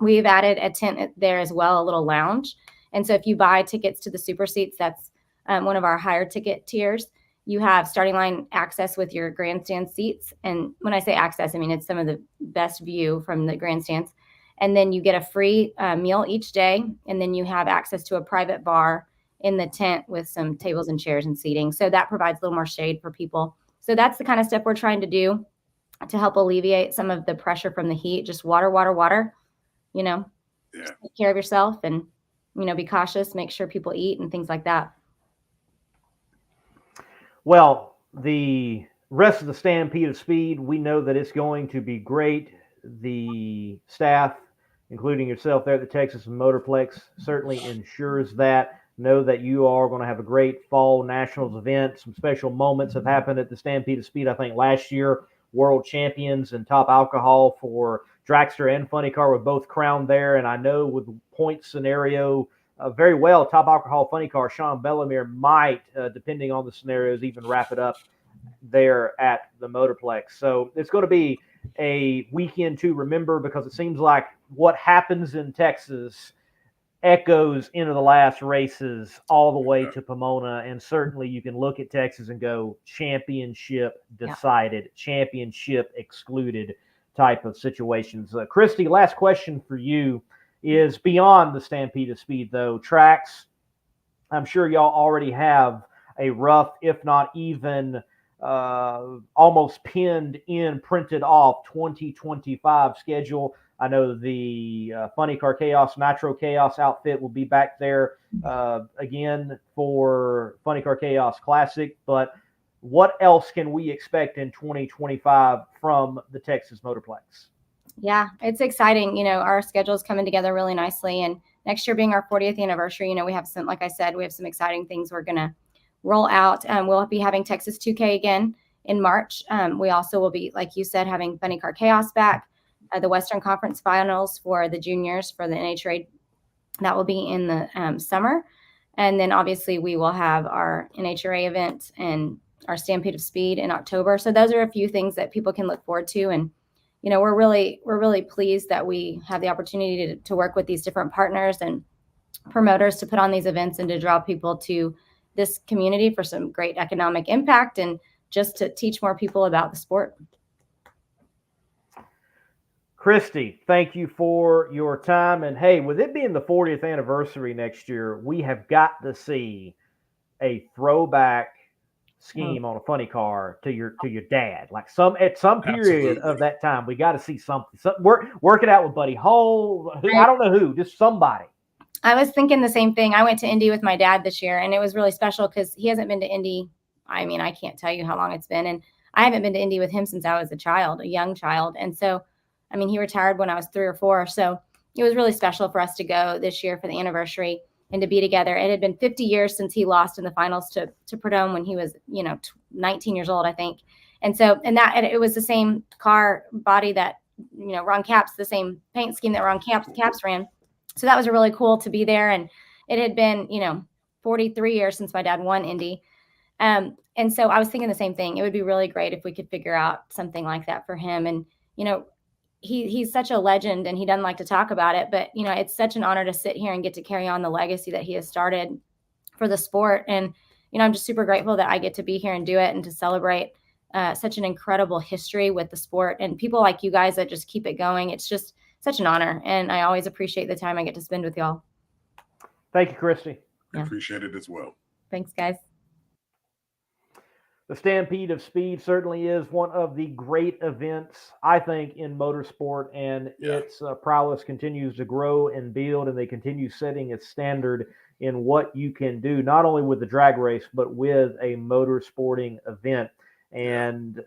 we've added a tent there as well, a little lounge. And so if you buy tickets to the super seats, that's one of our higher ticket tiers. You have starting line access with your grandstand seats. And when I say access, I mean it's some of the best view from the grandstands. And then you get a free meal each day. And then you have access to a private bar in the tent with some tables and chairs and seating. So that provides a little more shade for people. So that's the kind of stuff we're trying to do to help alleviate some of the pressure from the heat. Just water. Take care of yourself and, be cautious, make sure people eat and things like that. Well, the rest of the Stampede of Speed, we know that it's going to be great. The staff, including yourself there at the Texas Motorplex, certainly ensures that. Know that you are going to have a great fall nationals event. Some special moments have happened at the Stampede of Speed. I think last year, world champions and top alcohol for dragster and funny car were both crowned there. And I know with the point scenario, very well, top alcohol funny car, Sean Bellemere might, depending on the scenarios, even wrap it up there at the Motorplex. So it's going to be a weekend to remember, because it seems like what happens in Texas echoes into the last races all the way to Pomona. And certainly you can look at Texas and go championship decided, championship excluded type of situations. Christie, last question for you is beyond the Stampede of Speed, though. Tracks, I'm sure y'all already have a rough, if not even almost pinned in, printed off 2025 schedule. I know the Funny Car Chaos, Nitro Chaos outfit will be back there again for Funny Car Chaos Classic. But what else can we expect in 2025 from the Texas Motorplex? Yeah, it's exciting. Our schedule is coming together really nicely. And next year being our 40th anniversary, we have some, like I said, we have some exciting things we're going to roll out. We'll be having Texas 2K again in March. We also will be, like you said, having Funny Car Chaos back. The Western Conference Finals for the juniors for the NHRA, that will be in the summer. And then obviously we will have our NHRA event and our Stampede of Speed in October. So those are a few things that people can look forward to. And we're really pleased that we have the opportunity to work with these different partners and promoters to put on these events and to draw people to this community for some great economic impact and just to teach more people about the sport. Christie, thank you for your time. And hey, with it being the 40th anniversary next year, we have got to see a throwback scheme on a funny car to your dad. Like at some period of that time, we got to see something. Work it out with Buddy Hull. I don't know who, just somebody. I was thinking the same thing. I went to Indy with my dad this year, and it was really special because he hasn't been to Indy. I mean, I can't tell you how long it's been. And I haven't been to Indy with him since I was a young child. And so, I mean, he retired when I was 3 or 4. So it was really special for us to go this year for the anniversary and to be together. It had been 50 years since he lost in the finals to Prudhomme when he was, 19 years old, I think. And so, and it was the same car body that, Ron Capps, the same paint scheme that Ron Capps ran. So that was really cool to be there. And it had been, 43 years since my dad won Indy. And so I was thinking the same thing. It would be really great if we could figure out something like that for him. And, he's such a legend and he doesn't like to talk about it, but, it's such an honor to sit here and get to carry on the legacy that he has started for the sport. And, I'm just super grateful that I get to be here and do it and to celebrate such an incredible history with the sport and people like you guys that just keep it going. It's just such an honor. And I always appreciate the time I get to spend with y'all. Thank you, Christie. I appreciate it as well. Thanks, guys. The Stampede of Speed certainly is one of the great events, I think, in motorsport, and its prowess continues to grow and build, and they continue setting its standard in what you can do, not only with the drag race, but with a motorsporting event. And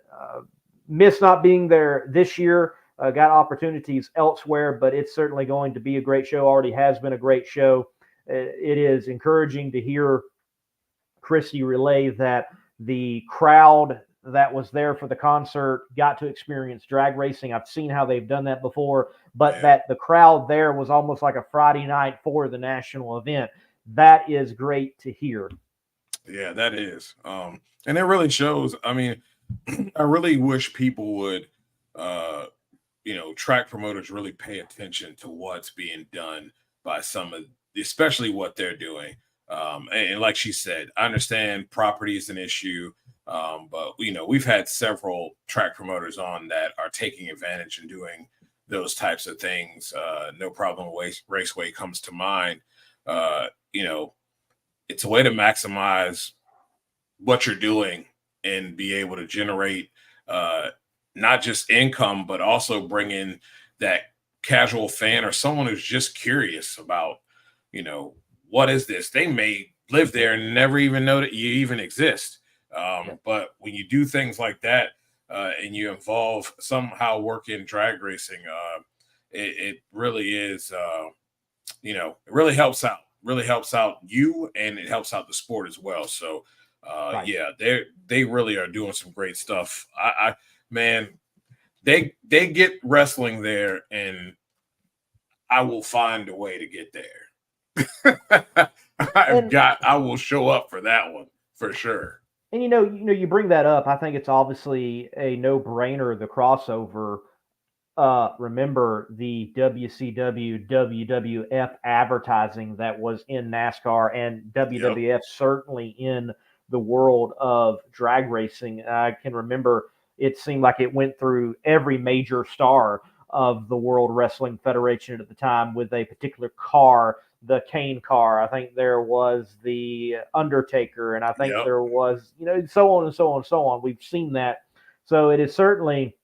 miss not being there this year, got opportunities elsewhere, but it's certainly going to be a great show, already has been a great show. It is encouraging to hear Christie relay that the crowd that was there for the concert got to experience drag racing. I've seen how they've done that before, but that the crowd there was almost like a Friday night for the national event. That is great to hear. Yeah, that is. And it really shows. I mean, I really wish people would, track promoters really pay attention to what's being done by some of, especially what they're doing. And like she said, I understand property is an issue, but we've had several track promoters on that are taking advantage and doing those types of things. No Problem Raceway comes to mind. It's a way to maximize what you're doing and be able to generate not just income, but also bring in that casual fan or someone who's just curious about, what is this? They may live there and never even know that you even exist. But when you do things like that and you involve somehow work in drag racing, it really is, it really helps out. Really helps out you and it helps out the sport as well. So, they really are doing some great stuff. They get wrestling there, and I will find a way to get there. I will show up for that one for sure. And you bring that up. I think it's obviously a no-brainer, the crossover. Remember the WCW, WWF advertising that was in NASCAR and WWF certainly in the world of drag racing. I can remember it seemed like it went through every major star of the World Wrestling Federation at the time with a particular car, the Kane car. I think there was the Undertaker, and I think there was, so on and so on and so on. We've seen that. So it is certainly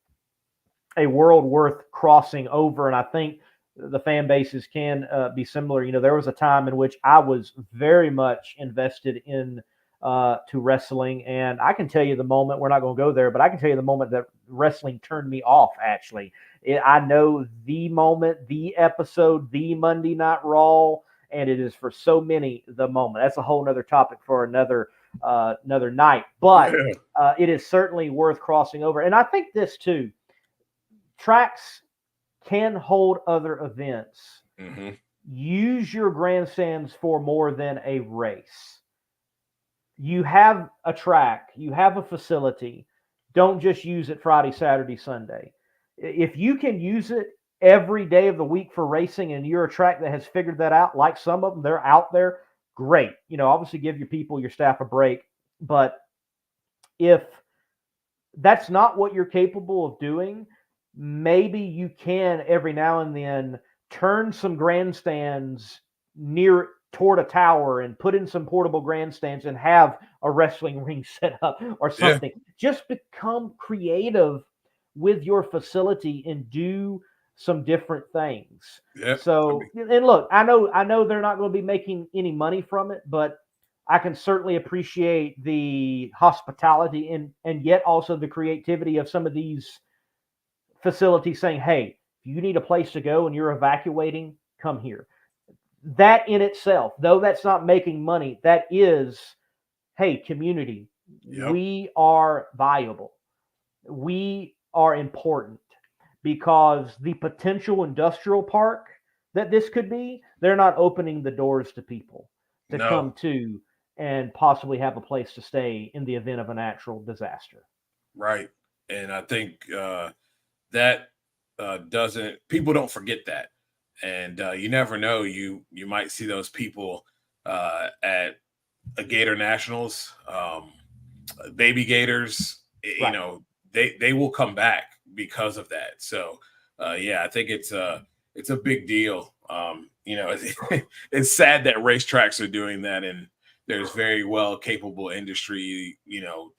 a world worth crossing over, and I think the fan bases can be similar. There was a time in which I was very much invested in to wrestling, and I can tell you the moment, we're not going to go there, but I can tell you the moment that wrestling turned me off, actually. I know the moment, the episode, the Monday Night Raw, and it is for so many the moment. That's a whole nother topic for another night, but it is certainly worth crossing over. And I think this too, tracks can hold other events. Mm-hmm. Use your grandstands for more than a race. You have a track, you have a facility. Don't just use it Friday, Saturday, Sunday. If you can use it every day of the week for racing and you're a track that has figured that out, like some of them, they're out there, great. Obviously give your people, your staff a break. But if that's not what you're capable of doing, maybe you can every now and then turn some grandstands toward a tower and put in some portable grandstands and have a wrestling ring set up or something. Just become creative with your facility and do some different things. Yep. So, and look, I know they're not going to be making any money from it, but I can certainly appreciate the hospitality and yet also the creativity of some of these facilities saying, hey, if you need a place to go and you're evacuating, come here. That in itself, though that's not making money, that is, hey, community, Yep. we are valuable. We are important, because the potential industrial park that this could be, they're not opening the doors to people to No. come to and possibly have a place to stay in the event of a natural disaster. Right. And I think that people don't forget that. And you never know, you might see those people at a Gator Nationals, baby Gators, Right. they will come back because of that. So yeah, I think it's a big deal. It's sad that racetracks are doing that, and there's very well capable industry,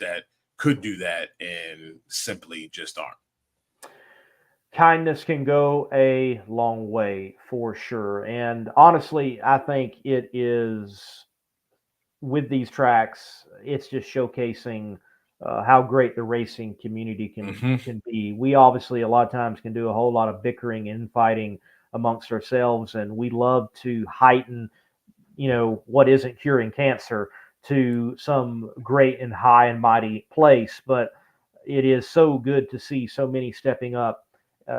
that could do that and simply just aren't. Kindness can go a long way for sure. And honestly, I think it is, with these tracks, it's just showcasing how great the racing community can be. We obviously a lot of times can do a whole lot of bickering and fighting amongst ourselves, and we love to heighten, what isn't curing cancer to some great and high and mighty place. But it is so good to see so many stepping up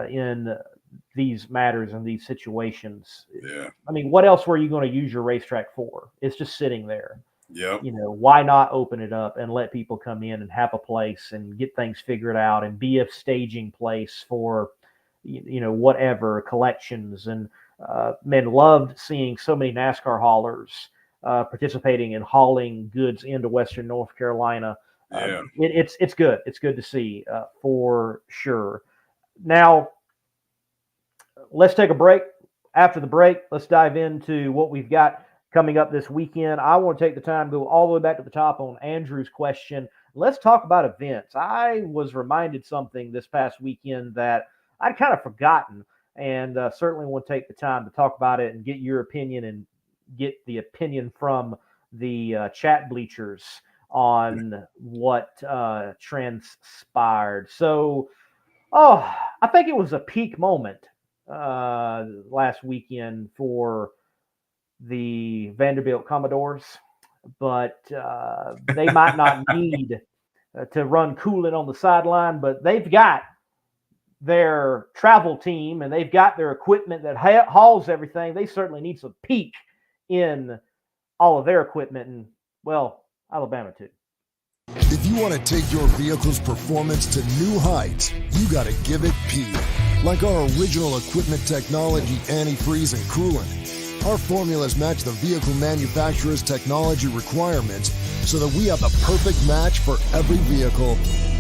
in these matters and these situations. Yeah. I mean, what else were you going to use your racetrack for? It's just sitting there. Yep. Why not open it up and let people come in and have a place and get things figured out and be a staging place for, whatever collections. And loved seeing so many NASCAR haulers participating in hauling goods into Western North Carolina. Yeah. It's good. It's good to see for sure. Now, let's take a break. After the break, let's dive into what we've got coming up this weekend. I want to take the time to go all the way back to the top on Andrew's question. Let's talk about events. I was reminded something this past weekend that I'd kind of forgotten, and certainly want to take the time to talk about it and get your opinion and get the opinion from the chat bleachers on what transpired. So, I think it was a peak moment last weekend for the Vanderbilt Commodores, but they might not need to run coolant on the sideline, but they've got their travel team and they've got their equipment that hauls everything. They certainly need some peak in all of their equipment, and, well, Alabama too. If you want to take your vehicle's performance to new heights, you got to give it P. Like our original equipment technology, antifreeze, and coolant. Our formulas match the vehicle manufacturer's technology requirements so that we have the perfect match for every vehicle.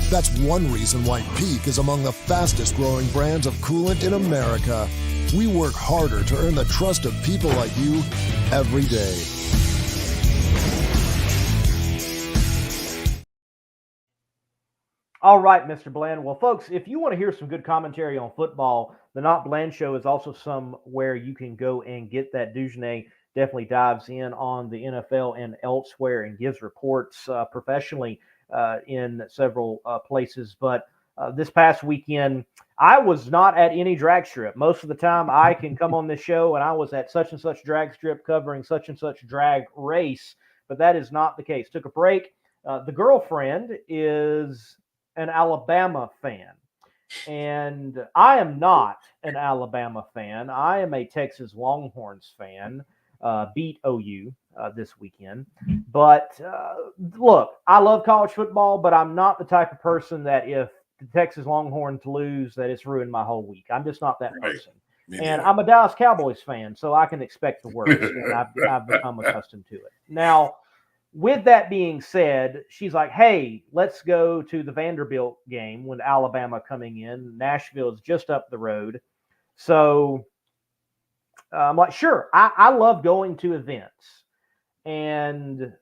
That's one reason why Peak is among the fastest growing brands of coolant in America. We work harder to earn the trust of people like you every day. All right, Mr. Bland. Well, folks, if you want to hear some good commentary on football, the Not Bland Show is also somewhere you can go and get that. Dujeuner definitely dives in on the NFL and elsewhere and gives reports professionally in several places. But this past weekend, I was not at any drag strip. Most of the time I can come on this show and I was at such and such drag strip covering such and such drag race, but that is not the case. Took a break. The girlfriend is an Alabama fan, and I am not an Alabama fan. I am a Texas Longhorns fan. Beat OU this weekend. But look, I love college football, but I'm not the type of person that if the Texas Longhorns lose, that it's ruined my whole week. I'm just not that person. And I'm a Dallas Cowboys fan, so I can expect the worst, and I've become accustomed to it. Now, with that being said, she's like, hey, let's go to the Vanderbilt game when Alabama coming in. Nashville is just up the road. So I'm like, sure, I love going to events and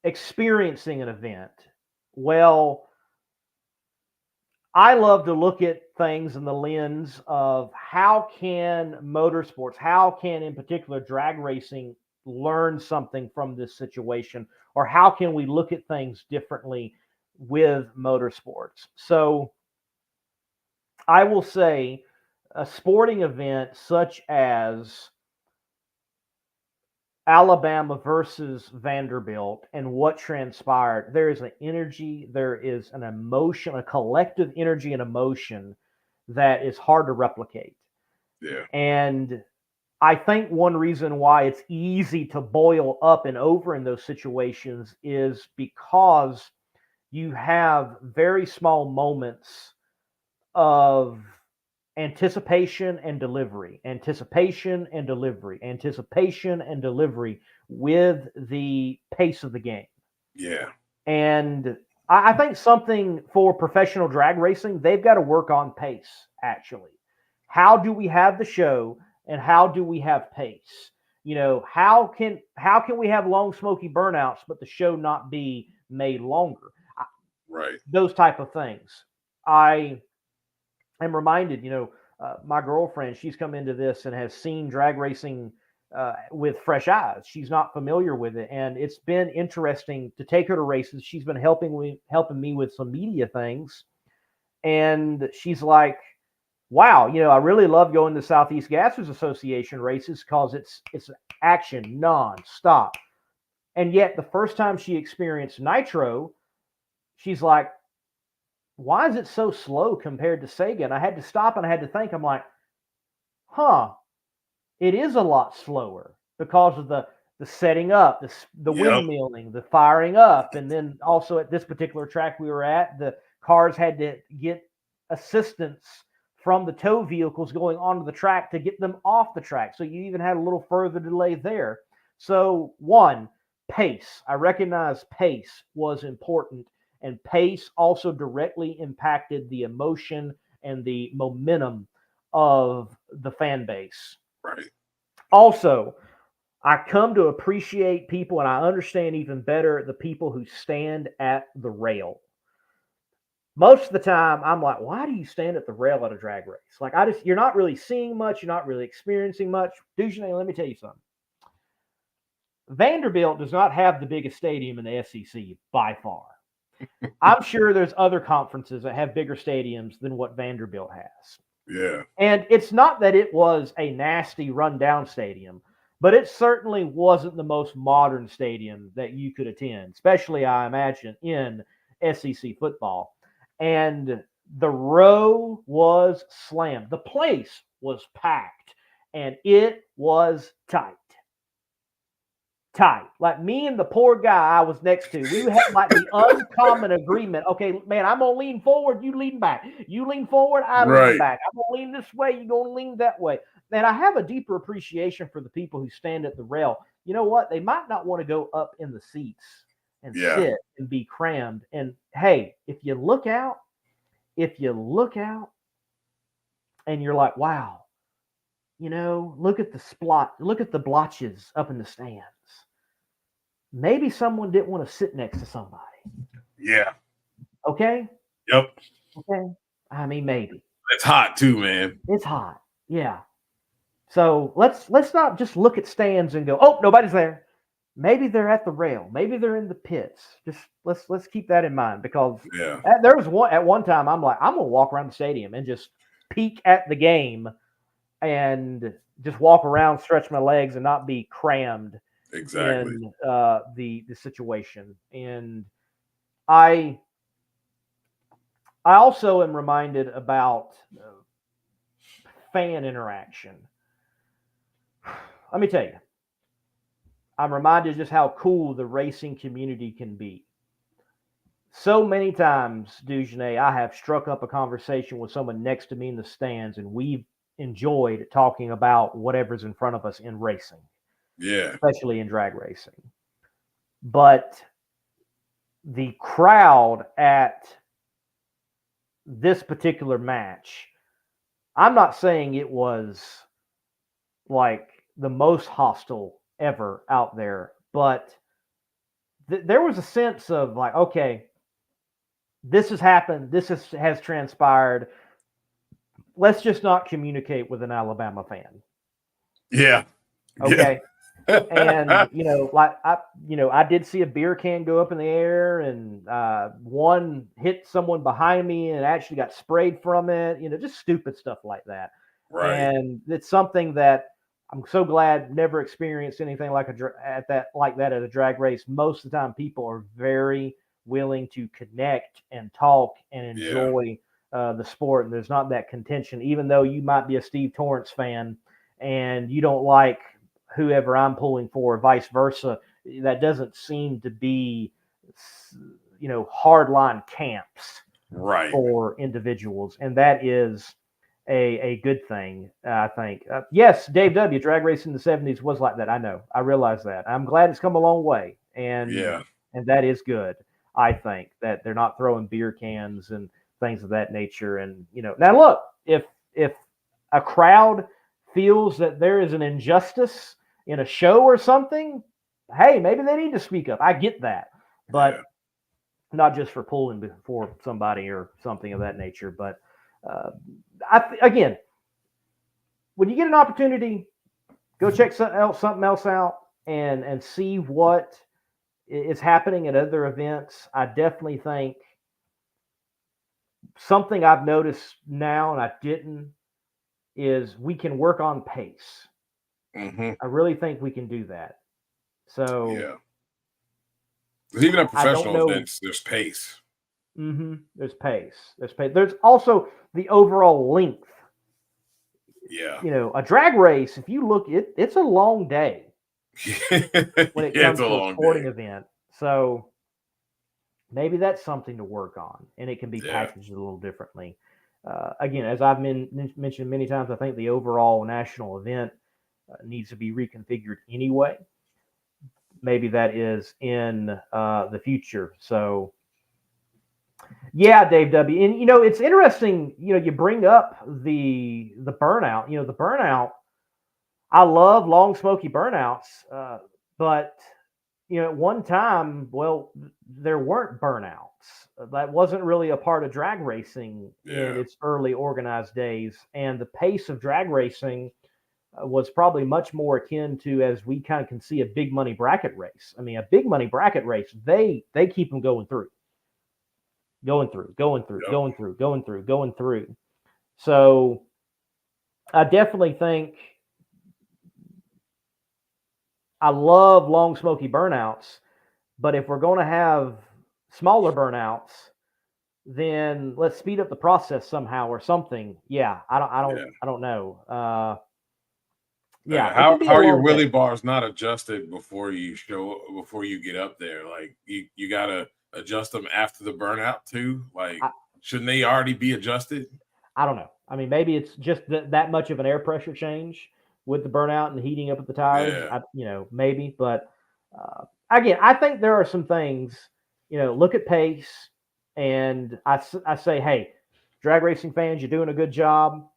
experiencing an event. Well, I love to look at things in the lens of how can motorsports, how can in particular drag racing learn something from this situation, or how can we look at things differently with motorsports? So I will say a sporting event such as Alabama versus Vanderbilt and what transpired, there is an energy, there is an emotion, a collective energy and emotion that is hard to replicate. Yeah. And I think one reason why it's easy to boil up and over in those situations is because you have very small moments of anticipation and delivery, anticipation and delivery, anticipation and delivery with the pace of the game. Yeah. And I think something for professional drag racing, they've got to work on pace, actually. How do we have the show and how do we have pace? You know, how can we have long smoky burnouts but the show not be made longer? Right. Those type of things. I am reminded, my girlfriend, she's come into this and has seen drag racing with fresh eyes. She's not familiar with it, and it's been interesting to take her to races. She's been helping me with some media things, and she's like, "Wow, I really love going to Southeast Gassers Association races because it's action nonstop." And yet, the first time she experienced Nitro, she's like, why is it so slow compared to Sega? And I had to stop and I had to think. I'm like, it is a lot slower because of the setting up, the windmilling, the firing up. And then also at this particular track we were at, the cars had to get assistance from the tow vehicles going onto the track to get them off the track. So you even had a little further delay there. So pace. I recognize pace was important. And pace also directly impacted the emotion and the momentum of the fan base. Right. Also, I come to appreciate people, and I understand even better the people who stand at the rail. Most of the time, I'm like, why do you stand at the rail at a drag race? Like, you're not really seeing much. You're not really experiencing much. Dujanay, let me tell you something. Vanderbilt does not have the biggest stadium in the SEC by far. I'm sure there's other conferences that have bigger stadiums than what Vanderbilt has. Yeah. And it's not that it was a nasty rundown stadium, but it certainly wasn't the most modern stadium that you could attend, especially, I imagine, in SEC football. And the row was slammed. The place was packed, and it was tight. Like me and the poor guy I was next to, we had like the uncommon agreement. Okay, man, I'm gonna lean forward, you lean back. You lean forward, I lean back. I'm gonna lean this way, you're gonna lean that way. And I have a deeper appreciation for the people who stand at the rail. You know what? They might not want to go up in the seats and sit and be crammed. And hey, if you look out, and you're like, wow, look at the blotches up in the stands. Maybe someone didn't want to sit next to somebody. Yeah. Okay? Yep. Okay. I mean, maybe. It's hot too, man. It's hot. Yeah. So let's not just look at stands and go, oh, nobody's there. Maybe they're at the rail. Maybe they're in the pits. Just let's keep that in mind, because there was one time I'm like, I'm gonna walk around the stadium and just peek at the game and just walk around, stretch my legs, and not be crammed. Exactly. In the situation. And I also am reminded about fan interaction. Let me tell you, I'm reminded just how cool the racing community can be. So many times, Dujanay, I have struck up a conversation with someone next to me in the stands, and we've enjoyed talking about whatever's in front of us in racing. Yeah. Especially in drag racing. But the crowd at this particular match, I'm not saying it was like the most hostile ever out there, but there was a sense of like, okay, this has happened. This has transpired. Let's just not communicate with an Alabama fan. Yeah. Okay. Yeah. And, I did see a beer can go up in the air, and one hit someone behind me and actually got sprayed from it, just stupid stuff like that. Right. And it's something that I'm so glad never experienced anything like that at a drag race. Most of the time, people are very willing to connect and talk and enjoy the sport, and there's not that contention. Even though you might be a Steve Torrance fan and you don't like whoever I'm pulling for, or vice versa, that doesn't seem to be, hardline camps for individuals, and that is a good thing, I think. Yes, Dave W. Drag racing in the 70s was like that. I know. I realize that. I'm glad it's come a long way, and that is good. I think that they're not throwing beer cans and things of that nature. And now look, if a crowd feels that there is an injustice in a show or something, hey, maybe they need to speak up. I get that, but not just for pulling for somebody or something of that nature. But again, when you get an opportunity, go check something else out and see what is happening at other events. I definitely think something I've noticed now, and I didn't, is we can work on pace. Mm-hmm. I really think we can do that. So even at professional events, there's pace. Mm-hmm. There's pace. There's also the overall length. Yeah. A drag race, if you look, it's a long day when it comes to a sporting event. So maybe that's something to work on, and it can be packaged a little differently. Again, as I've mentioned many times, I think the overall national event needs to be reconfigured anyway. Maybe that is in the future. So, yeah, Dave W. And it's interesting. You bring up the burnout. The burnout. I love long smoky burnouts, but at one time, there weren't burnouts. That wasn't really a part of drag racing in its early organized days, and the pace of drag racing was probably much more akin to, as we kind of can see, a big money bracket race. I mean, a big money bracket race, they keep them going through. So I definitely think I love long smoky burnouts, but if we're going to have smaller burnouts, then let's speed up the process somehow or something. Yeah, I don't know. How are your wheelie bars not adjusted before you get up there? Like you gotta adjust them after the burnout too. Like, shouldn't they already be adjusted? I don't know. I mean, maybe it's just that much of an air pressure change with the burnout and heating up of the tires. Maybe, but again, I think there are some things. Look at pace, and I say, hey, drag racing fans, you're doing a good job.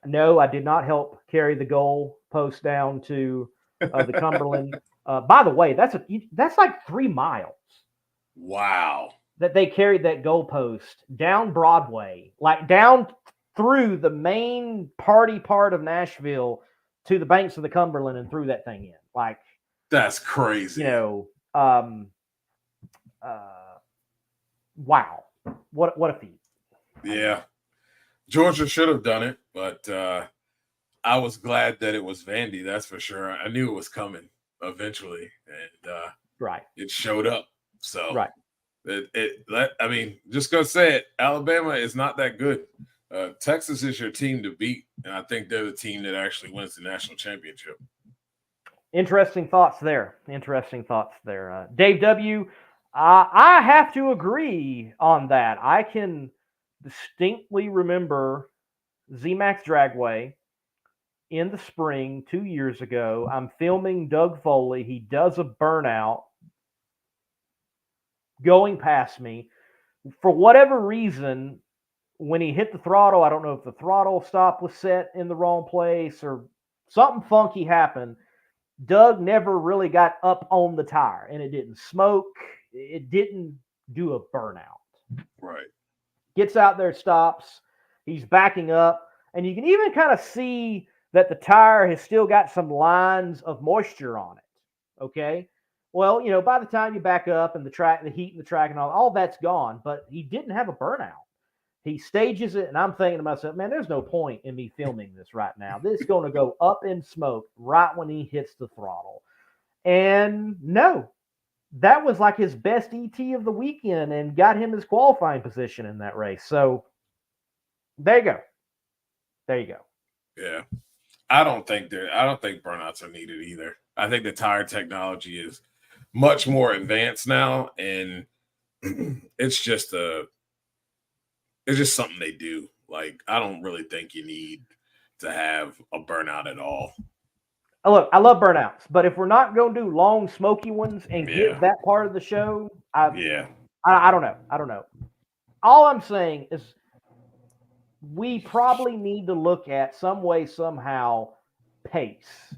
No, I did not help carry the goal post down to the Cumberland. By the way, that's like 3 miles. Wow. That they carried that goalpost down Broadway, like down through the main party part of Nashville to the banks of the Cumberland and threw that thing in. Like, that's crazy. Wow. What a feat. Yeah. Georgia should have done it, but I was glad that it was Vandy. That's for sure. I knew it was coming eventually, and it showed up. So just gonna say it. Alabama is not that good. Texas is your team to beat, and I think they're the team that actually wins the national championship. Interesting thoughts there. Dave W., I have to agree on that. I can distinctly remember ZMAX Dragway in the spring 2 years ago. I'm filming Doug Foley. He does a burnout going past me. For whatever reason, when he hit the throttle, I don't know if the throttle stop was set in the wrong place or something funky happened. Doug never really got up on the tire, and it didn't smoke. It didn't do a burnout. Right. Gets out there, stops. He's backing up, and you can even kind of see that the tire has still got some lines of moisture on it. Okay. Well, by the time you back up and the heat in the track and all that's gone, but he didn't have a burnout. He stages it, and I'm thinking to myself, man, there's no point in me filming this right now. This is going to go up in smoke right when he hits the throttle. And no, that was like his best ET of the weekend and got him his qualifying position in that race. So there you go. There you go. Yeah. I don't think burnouts are needed either. I think the tire technology is much more advanced now, and it's just something they do. Like, I don't really think you need to have a burnout at all. Look, I love burnouts, but if we're not going to do long, smoky ones and get that part of the show, I don't know. I don't know. All I'm saying is we probably need to look at some way, somehow, pace.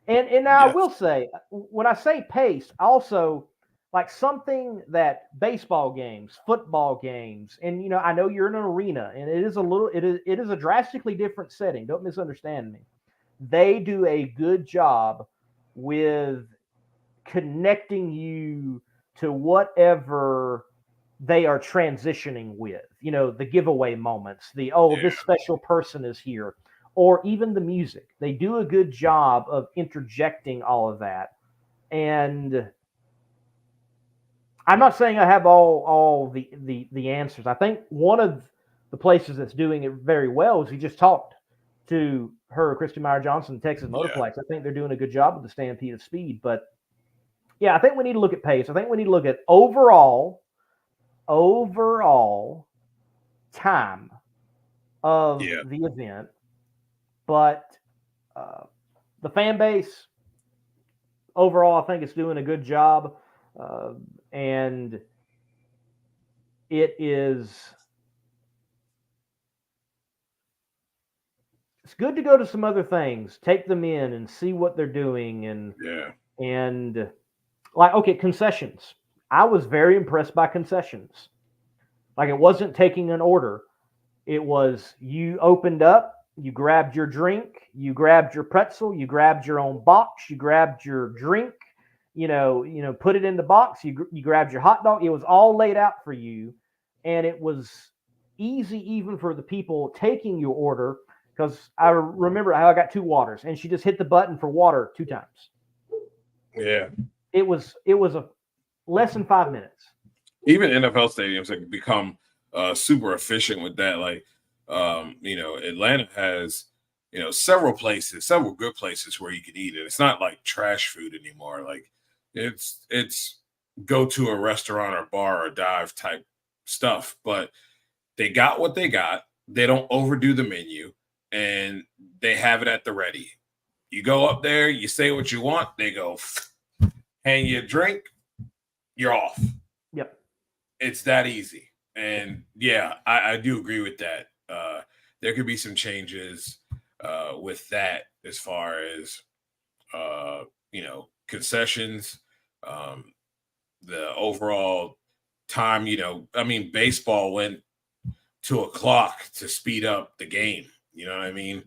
And now I will say, when I say pace, also like something that baseball games, football games, and I know you're in an arena, and it is a drastically different setting. Don't misunderstand me. They do a good job with connecting you to whatever they are transitioning with, the giveaway moments, this special person is here, or even the music. They do a good job of interjecting all of that. And I'm not saying I have all the answers. I think one of the places that's doing it very well is he just talked to Christie Meyer Johnson, Texas Motorplex. I think they're doing a good job with the Stampede of Speed. But yeah, I think we need to look at pace. I think we need to look at overall time of the event. But the fan base overall, I think it's doing a good job. And it's good to go to some other things, take them in and see what they're doing. And like, okay, concessions. I was very impressed by concessions. Like, it wasn't taking an order. It was you opened up, you grabbed your drink, you grabbed your pretzel, you grabbed your own box, you grabbed your drink, put it in the box, you grabbed your hot dog. It was all laid out for you. And it was easy even for the people taking your order, because I remember how I got 2 waters, and she just hit the button for water 2 times. Yeah. It was a less than 5 minutes. Even NFL stadiums have become super efficient with that. Like, Atlanta has, several good places where you can eat it. It's not like trash food anymore. Like, it's go to a restaurant or bar or dive type stuff, but they got what they got. They don't overdo the menu, and they have it at the ready. You go up there, you say what you want, they go hand you a drink, you're off. Yep. It's that easy. And yeah, I do agree with that. There could be some changes with that as far as concessions, the overall time. Baseball went to a clock to speed up the game. You know what I mean?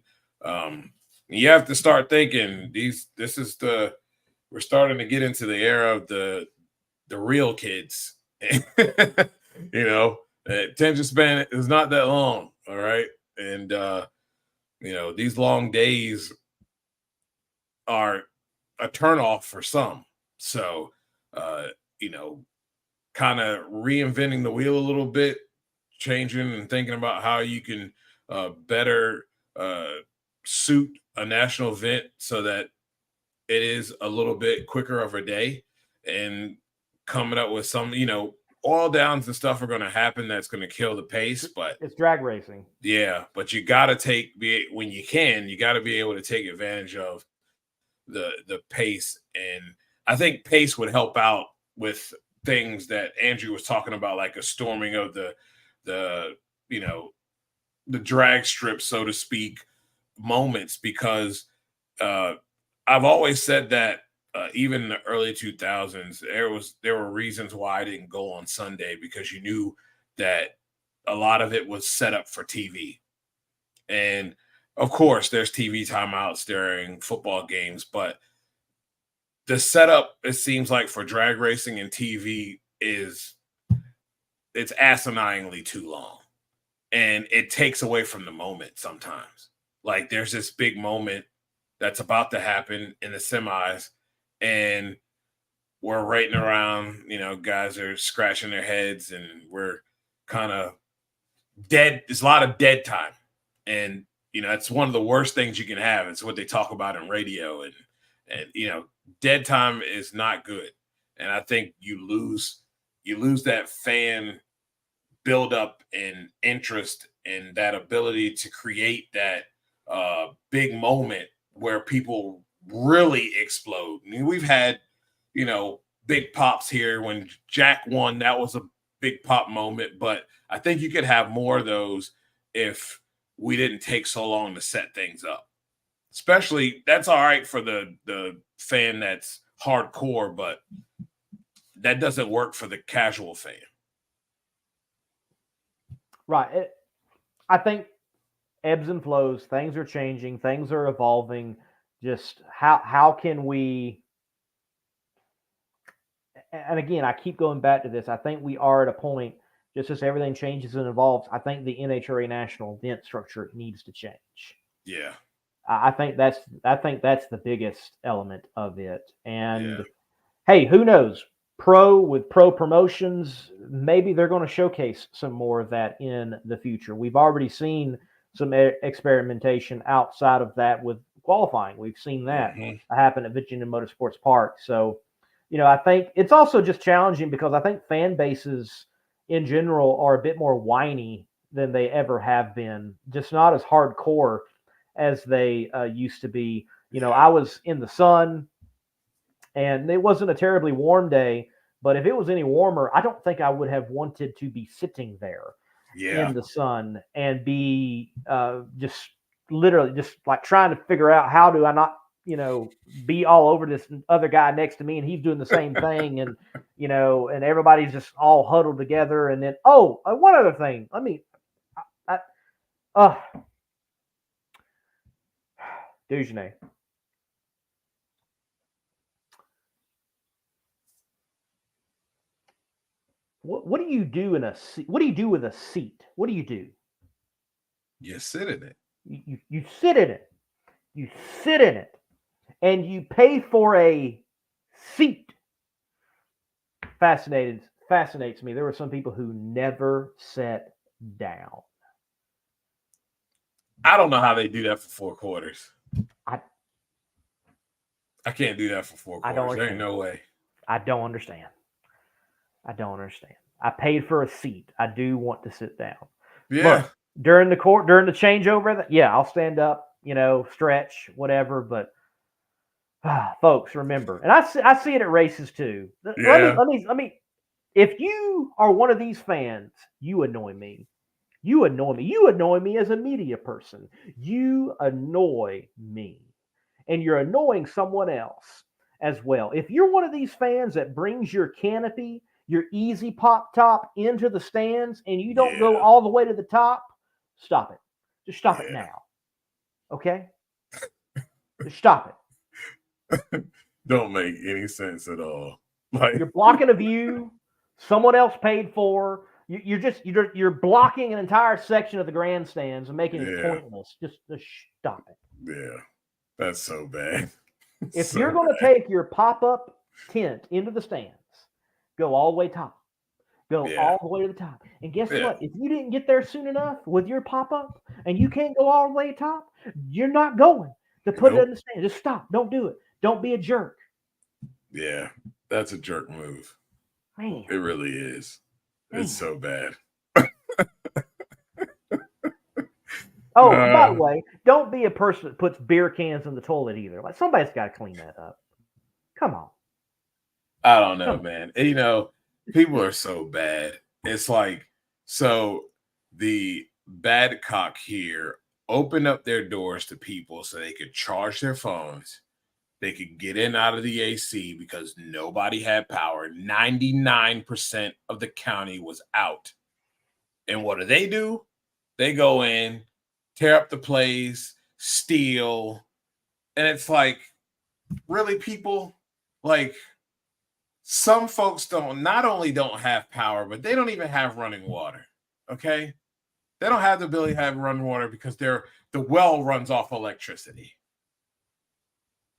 You have to start thinking we're starting to get into the era of the real kids. Attention span is not that long. All right. And, these long days are a turnoff for some. So, kind of reinventing the wheel a little bit, changing and thinking about how you can better suit a national event so that it is a little bit quicker of a day, and coming up with some, oil downs and stuff are going to happen. That's going to kill the pace, but it's drag racing. Yeah. But you got to when you can, you got to be able to take advantage of the pace. And I think pace would help out with things that Andrew was talking about, like a storming of the drag strip, so to speak, moments, because I've always said that even in the early 2000s, there were reasons why I didn't go on Sunday, because you knew that a lot of it was set up for TV. And of course, there's TV timeouts during football games, but the setup, it seems like, for drag racing and TV it's asiningly too long. And it takes away from the moment sometimes. Like, there's this big moment that's about to happen in the semis, and we're waiting around, guys are scratching their heads, and we're kind of dead. There's a lot of dead time. And, it's one of the worst things you can have. It's what they talk about in radio. And dead time is not good. And I think you lose that fan buildup and interest and that ability to create that big moment where people really explode. I mean, we've had, big pops here. When Jack won, that was a big pop moment, but I think you could have more of those if we didn't take so long to set things up. Especially, that's all right for the fan that's hardcore, but that doesn't work for the casual fan. Right. I think ebbs and flows, things are changing, things are evolving. Just how can we, and again, I keep going back to this. I think we are at a point, just as everything changes and evolves, I think the NHRA national event structure needs to change. Yeah. I think that's the biggest element of it. And hey, who knows? With pro promotions, maybe they're going to showcase some more of that in the future. We've already seen some experimentation outside of that with qualifying. We've seen that happen at Virginia Motorsports Park. So, I think it's also just challenging because I think fan bases in general are a bit more whiny than they ever have been, just not as hardcore as they used to be. I was in the sun, and it wasn't a terribly warm day, but if it was any warmer, I don't think I would have wanted to be sitting there in the sun and be just literally just like trying to figure out how do I not, be all over this other guy next to me, and he's doing the same thing, and and everybody's just all huddled together. And then one other thing, Dugenay. What do you do in a seat? What do you do with a seat? What do you do? You sit in it. You sit in it. You sit in it, and you pay for a seat. Fascinates me. There were some people who never sat down. I don't know how they do that for 4 quarters. I can't do that for 4 quarters. There ain't no way. I don't understand. I paid for a seat. I do want to sit down. Yeah. Look, during the changeover, I'll stand up, stretch, whatever. But folks, remember, and I see it at races too. Yeah. Let me. If you are one of these fans, you annoy me. You annoy me as a media person. You annoy me, and you're annoying someone else as well. If you're one of these fans that brings your canopy, your easy pop top into the stands, and you don't go all the way to the top, stop it. Just stop it now. Okay? Just stop it. Don't make any sense at all. Like, you're blocking a view someone else paid for. You're blocking an entire section of the grandstands and making it pointless. Just stop it. Yeah, that's so bad. If you're going to take your pop-up tent into the stands, go all the way top. Go all the way to the top. And guess what? If you didn't get there soon enough with your pop-up and you can't go all the way top, you're not going to put it in the stand. Just stop. Don't do it. Don't be a jerk. Yeah, that's a jerk move. Man. It really is. It's so bad. By the way, don't be a person that puts beer cans in the toilet either. Like, somebody's got to clean that up. Come on. I don't know, man. People are so bad. It's like, so the Badcock here opened up their doors to people so they could charge their phones, They could get in out of the AC because nobody had power. 99% of the county was out. And what do? They go in, tear up the place, steal. And it's like, really, people? Like, some folks not only don't have power, but they don't even have running water. Okay? They don't have the ability to have running water because the well runs off electricity.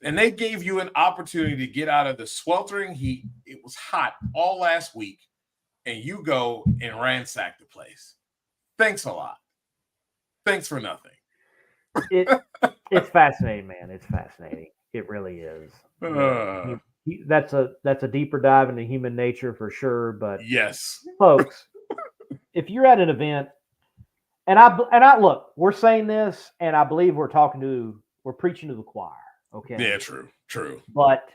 And they gave you an opportunity to get out of the sweltering heat. It was hot all last week, and you go and ransack the place. Thanks a lot. Thanks for nothing. It's fascinating, man. It's fascinating. It really is. That's a deeper dive into human nature for sure. But yes, folks, if you're at an event, and I look, we're saying this, and I believe we're preaching to the choir. Okay. Yeah, true. But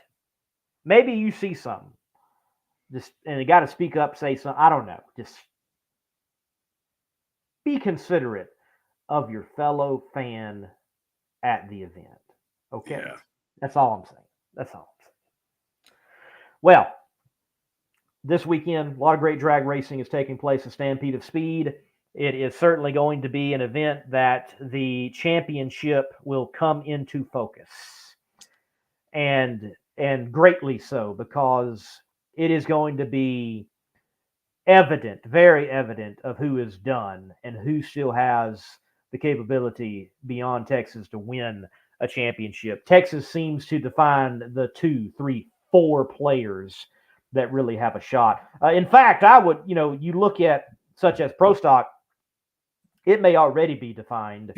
maybe you see something, and you got to speak up, say something. I don't know. Just be considerate of your fellow fan at the event. Okay. Yeah. That's all I'm saying. Well, this weekend, a lot of great drag racing is taking place in Stampede of Speed. It is certainly going to be an event that the championship will come into focus. And greatly so, because it is going to be evident, very evident, of who is done and who still has the capability beyond Texas to win a championship. Texas seems to define the 2, 3, 4 players that really have a shot. In fact, I would, you look at such as Pro Stock, it may already be defined.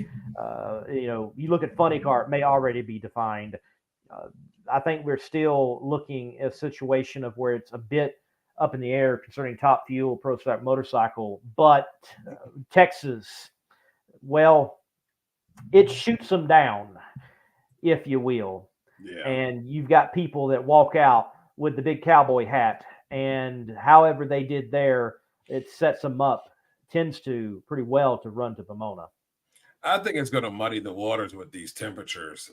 You look at Funny Car, it may already be defined. I think we're still looking at a situation of where it's a bit up in the air concerning Top Fuel, Pro Stock Motorcycle, but Texas, well, it shoots them down, if you will. Yeah. And you've got people that walk out with the big cowboy hat, and however they did there, it sets them up, tends to pretty well to run to Pomona. I think it's going to muddy the waters with these temperatures.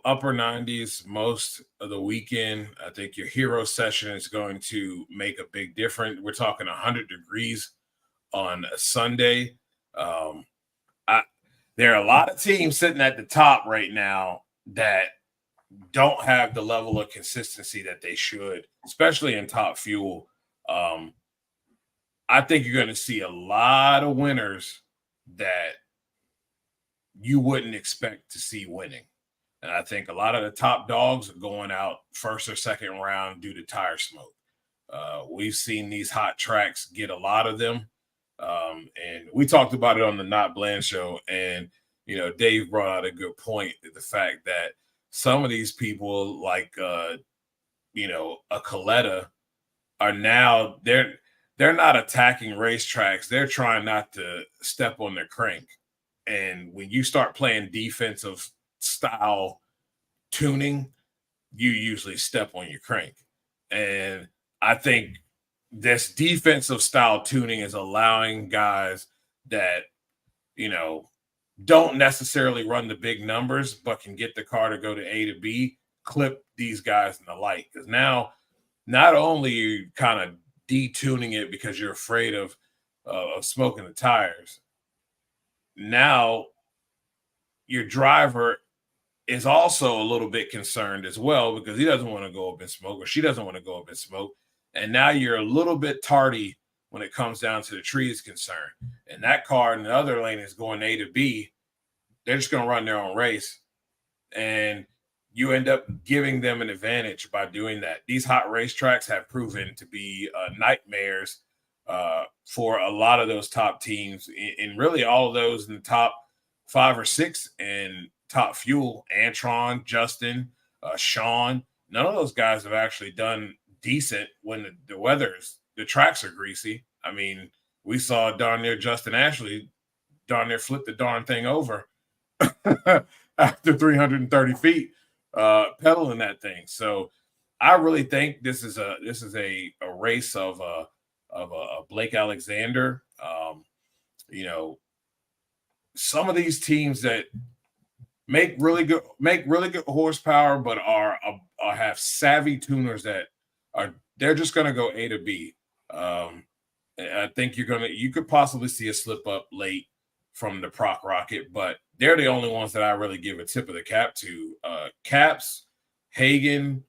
Upper 90s most of the weekend. I think your hero session is going to make a big difference. We're talking 100 degrees on a Sunday. There are a lot of teams sitting at the top right now that don't have the level of consistency that they should, especially in Top Fuel. I think you're going to see a lot of winners that you wouldn't expect to see winning. And I think a lot of the top dogs are going out first or second round due to tire smoke. We've seen these hot tracks get a lot of them. And we talked about it on the Not Bland show. And, Dave brought out a good point, the fact that some of these people like, a Coletta are now, they're not attacking racetracks. They're trying not to step on their crank. And when you start playing defensive style tuning, you usually step on your crank. And I think this defensive style tuning is allowing guys that, don't necessarily run the big numbers, but can get the car to go to A to B, clip these guys in the light. Because now, not only are you kind of detuning it because you're afraid of smoking the tires, now your driver is also a little bit concerned as well because he doesn't want to go up and smoke, or she doesn't want to go up and smoke. And now you're a little bit tardy when it comes down to the tree is concerned. And that car in the other lane is going A to B. They're just going to run their own race. And you end up giving them an advantage by doing that. These hot racetracks have proven to be nightmares for a lot of those top teams, and really all of those in the top 5 or 6 in Top Fuel. Antron, Justin, Sean, none of those guys have actually done decent when the tracks are greasy. I mean, we saw darn near Justin Ashley darn near flip the darn thing over after 330 feet pedaling that thing. So I really think this is a race of a Blake Alexander. Some of these teams that make really good horsepower, but are have savvy tuners that they're just going to go A to B. I think you could possibly see a slip up late from the Proc Rocket, but they're the only ones that I really give a tip of the cap to. Caps, Hagen,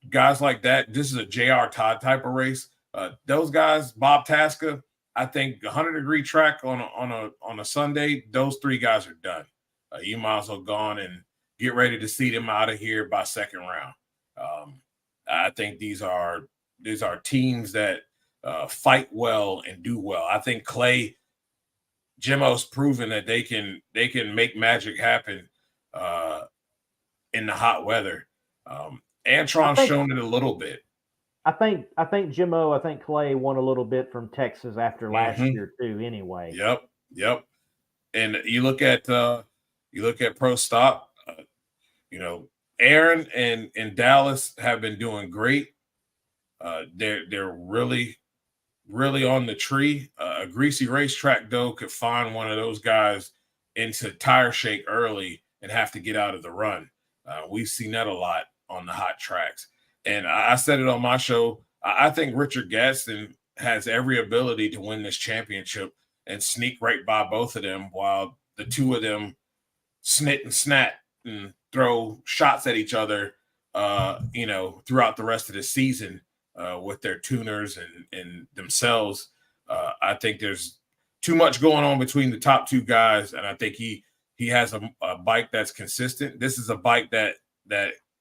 guys like that. This is a J.R. Todd type of race. Those guys, Bob Tasca, I think 100-degree track on a Sunday, those three guys are done. You might as well go on and get ready to see them out of here by second round. I think these are teams that fight well and do well. I think Clay, Jimmo's proven that they can make magic happen in the hot weather. Antron's shown it a little bit. I think Jimmo, I think Clay won a little bit from Texas after last year too. Anyway. Yep. And you look at Pro Stock. Aaron and Dallas have been doing great. They're really on the tree. A greasy racetrack though could find one of those guys into tire shake early and have to get out of the run. We've seen that a lot on the hot tracks. And I said it on my show. I think Richard Gaston has every ability to win this championship and sneak right by both of them while the two of them snit and snap and throw shots at each other, throughout the rest of the season with their tuners and themselves. I think there's too much going on between the top two guys, and I think he has a bike that's consistent. This is a bike that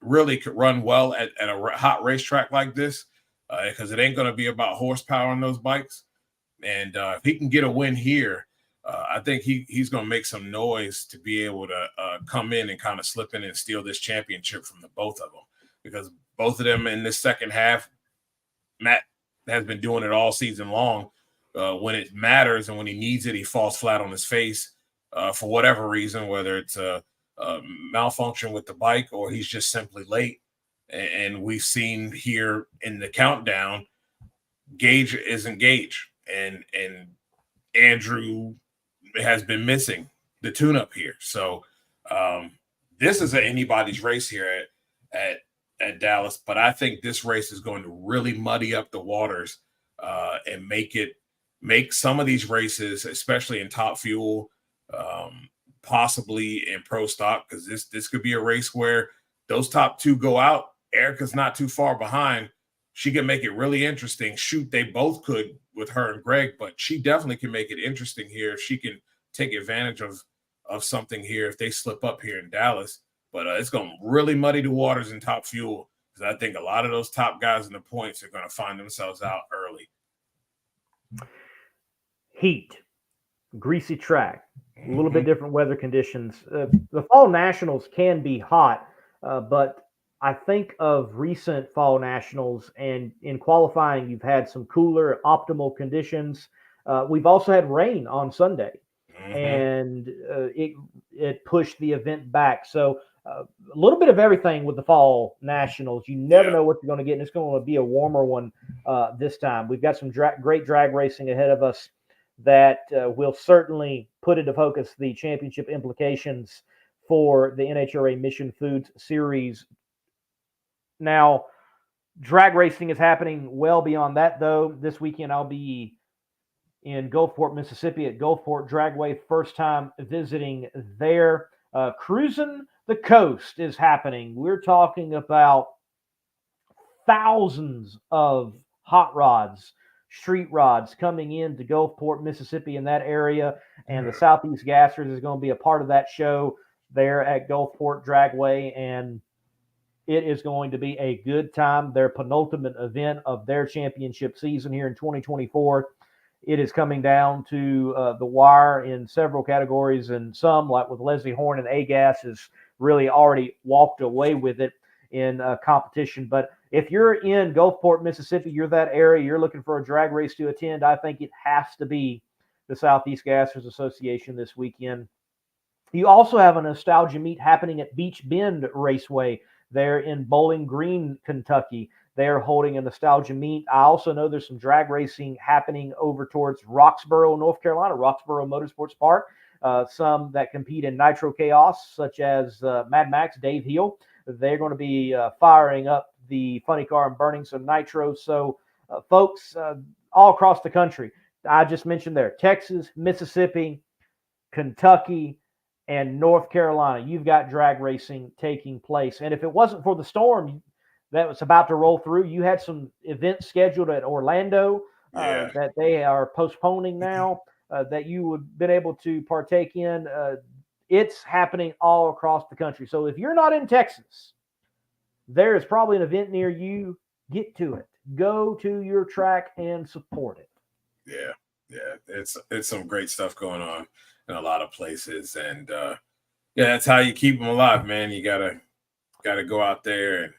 really could run well at a hot racetrack like this, because it ain't going to be about horsepower on those bikes. And if he can get a win here, I think he's going to make some noise to be able to come in and kind of slip in and steal this championship from the both of them, because both of them in this second half, Matt has been doing it all season long. When it matters and when he needs it, he falls flat on his face for whatever reason, whether it's a malfunction with the bike or he's just simply late. And we've seen here in the countdown, Gage isn't Gage, and Andrew has been missing the tune-up here. So this is anybody's race here at Dallas, but I think this race is going to really muddy up the waters and make some of these races, especially in Top Fuel, possibly in Pro Stock, because this could be a race where those top two go out. Erica's not too far behind. She can make it really interesting. Shoot, they both could with her and Greg, but she definitely can make it interesting here if she can take advantage of something here if they slip up here in Dallas. But it's going to really muddy the waters in Top Fuel, because I think a lot of those top guys in the points are going to find themselves out early. Heat, greasy track, a little bit different weather conditions. The Fall Nationals can be hot, but I think of recent Fall Nationals, and in qualifying, you've had some cooler, optimal conditions. We've also had rain on Sunday, and it pushed the event back. So a little bit of everything with the Fall Nationals. You never know what you're going to get, and it's going to be a warmer one this time. We've got some great drag racing ahead of us that will certainly put into focus the championship implications for the NHRA Mission Foods Series. Now, drag racing is happening well beyond that, though. This weekend, I'll be in Gulfport, Mississippi at Gulfport Dragway. First time visiting there. Cruising the Coast is happening. We're talking about thousands of hot rods, street rods coming into Gulfport, Mississippi in that area. And the Southeast Gassers is going to be a part of that show there at Gulfport Dragway. And it is going to be a good time. Their penultimate event of their championship season here in 2024. It is coming down to the wire in several categories, and some, like with Leslie Horn and A-Gas, has really already walked away with it in competition. But if you're in Gulfport, Mississippi, you're that area, you're looking for a drag race to attend, I think it has to be the Southeast Gassers Association this weekend. You also have a nostalgia meet happening at Beach Bend Raceway there in Bowling Green, Kentucky. They're holding a nostalgia meet. I also know there's some drag racing happening over towards Roxborough, North Carolina, Roxborough Motorsports Park. some that compete in Nitro Chaos, such as Mad Max, Dave Heel. They're going to be firing up the funny car and burning some nitro. So, folks, all across the country, I just mentioned there, Texas, Mississippi, Kentucky, and North Carolina, you've got drag racing taking place. And if it wasn't for the storm that was about to roll through, you had some events scheduled at Orlando that they are postponing now that you would have been able to partake in. It's happening all across the country. So if you're not in Texas, there is probably an event near you. Get to it. Go to your track and support it. Yeah. It's some great stuff going on in a lot of places, and that's how you keep them alive, man. You gotta go out there and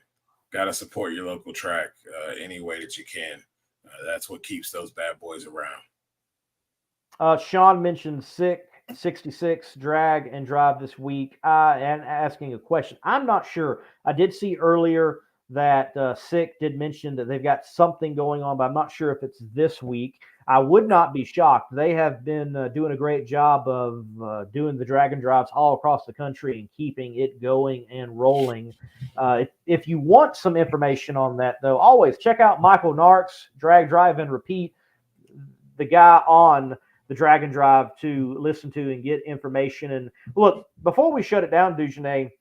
gotta support your local track any way that you can. That's what keeps those bad boys around. Sean mentioned Sick 66 drag and drive this week, and asking a question. I'm not sure. I did see earlier that Sick did mention that they've got something going on, but I'm not sure if it's this week. I would not be shocked. They have been doing a great job of doing the drag and drives all across the country and keeping it going and rolling. If you want some information on that, though, always check out Michael Nark's Drag, Drive, and Repeat, the guy on the Drag and Drive to listen to and get information. And look, before we shut it down, Dugenais,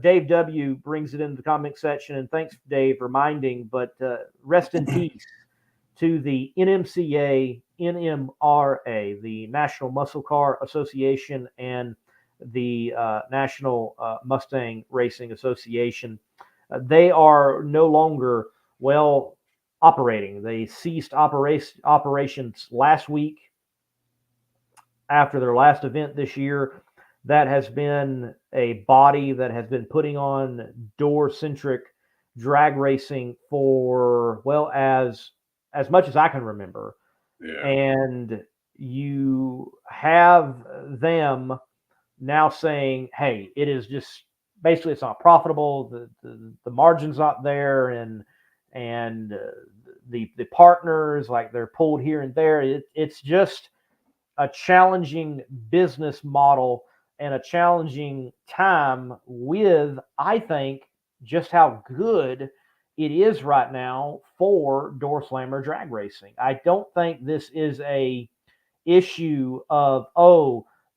Dave W. brings it into the comment section, and thanks, Dave, reminding, but rest in peace to the NMCA, NMRA, the National Muscle Car Association, and the National Mustang Racing Association. They are no longer operating. They ceased operations last week after their last event this year. That has been a body that has been putting on door-centric drag racing for, as much as I can remember. Yeah. And you have them now saying, hey, it is just basically it's not profitable. The margin's not there. And the partners, like they're pulled here and there. It's just a challenging business model and a challenging time with, I think, just how good it is right now for door slammer drag racing. I don't think this is a issue of,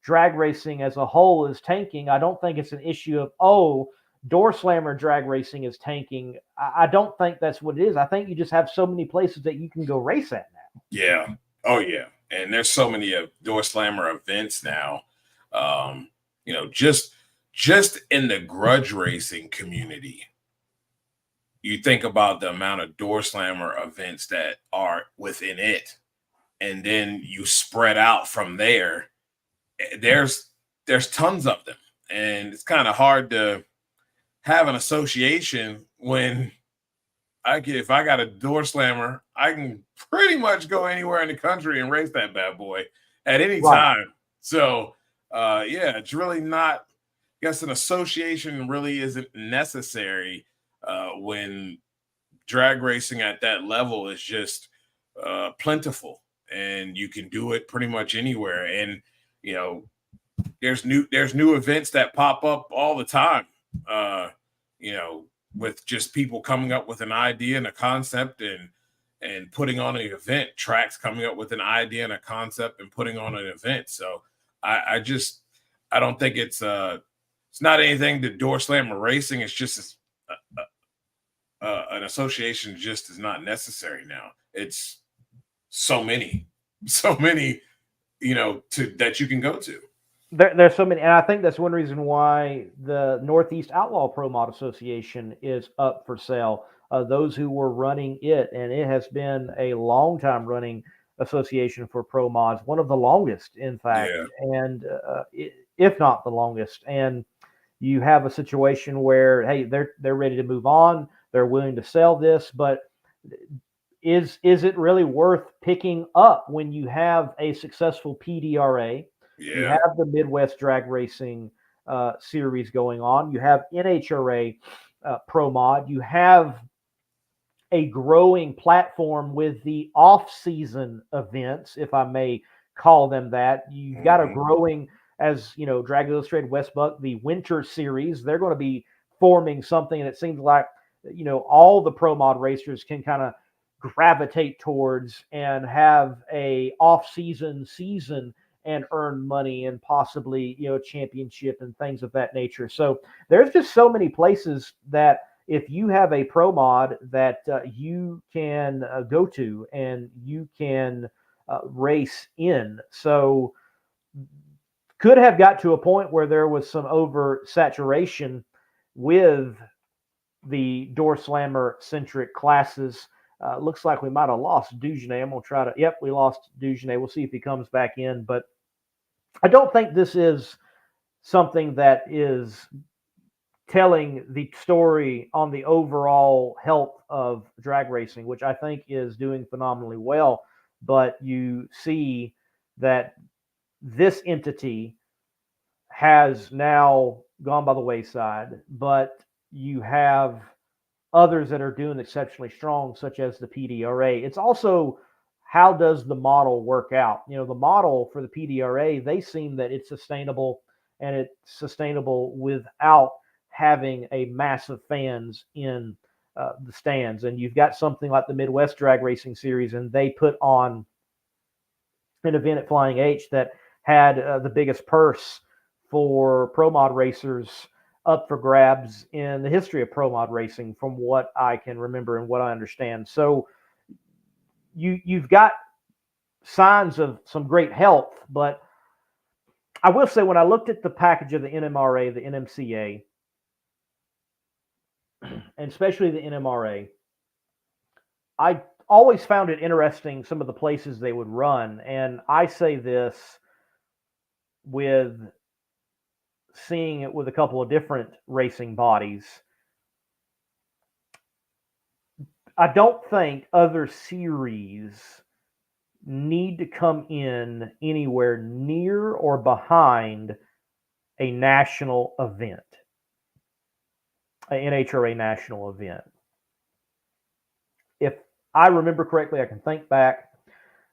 drag racing as a whole is tanking. I don't think it's an issue of, door slammer drag racing is tanking. I don't think that's what it is. I think you just have so many places that you can go race at now. Yeah. Oh, yeah. And there's so many door slammer events now. Just in the grudge racing community, you think about the amount of door slammer events that are within it, and then you spread out from there. There's tons of them, and it's kind of hard to have an association when if I got a door slammer, I can pretty much go anywhere in the country and race that bad boy at any time. So, it's really not. I guess an association really isn't necessary when drag racing at that level is just plentiful, and you can do it pretty much anywhere. And there's new events that pop up all the time. With just people coming up with an idea and a concept and putting on an event. Tracks coming up with an idea and a concept and putting on an event. So I don't think it's not anything to door slammer racing. It's just an association just is not necessary now. It's so many, that you can go to. There's so many, and I think that's one reason why the Northeast Outlaw Pro Mod Association is up for sale. Those who were running it, and it has been a long time running association for pro mods, one of the longest, in fact, and if not the longest. And you have a situation where, hey, they're ready to move on. They're willing to sell this, but is it really worth picking up when you have a successful PDRA? Yeah. You have the Midwest Drag Racing series going on. You have NHRA Pro Mod. You have a growing platform with the off-season events, if I may call them that. You've got a growing as you know, Drag Illustrated West Buck, the Winter Series, they're going to be forming something, and it seems like, you know, all the pro mod racers can kind of gravitate towards and have a off-season season and earn money and possibly, you know, championship and things of that nature. So there's just so many places that if you have a pro mod that you can go to and you can race in. So could have got to a point where there was some oversaturation with the door slammer centric classes. Looks like we might have lost Dugenet. I'm going to try to, yep, we lost Dugenet. We'll see if he comes back in, but I don't think this is something that is telling the story on the overall health of drag racing, which I think is doing phenomenally well. But you see that this entity has now gone by the wayside, but you have others that are doing exceptionally strong, such as the PDRA. It's also, how does the model work out? You know, the model for the PDRA, they seem that it's sustainable, and it's sustainable without having a massive fans in the stands. And you've got something like the Midwest Drag Racing Series, and they put on an event at Flying H that had the biggest purse for pro mod racers up for grabs in the history of pro mod racing, from what I can remember and what I understand. So you've got signs of some great health, but I will say, when I looked at the package of the NMRA, the NMCA, and especially the NMRA, I always found it interesting, some of the places they would run. And I say this with seeing it with a couple of different racing bodies. I don't think other series need to come in anywhere near or behind a national event, an NHRA national event. If I remember correctly, I can think back,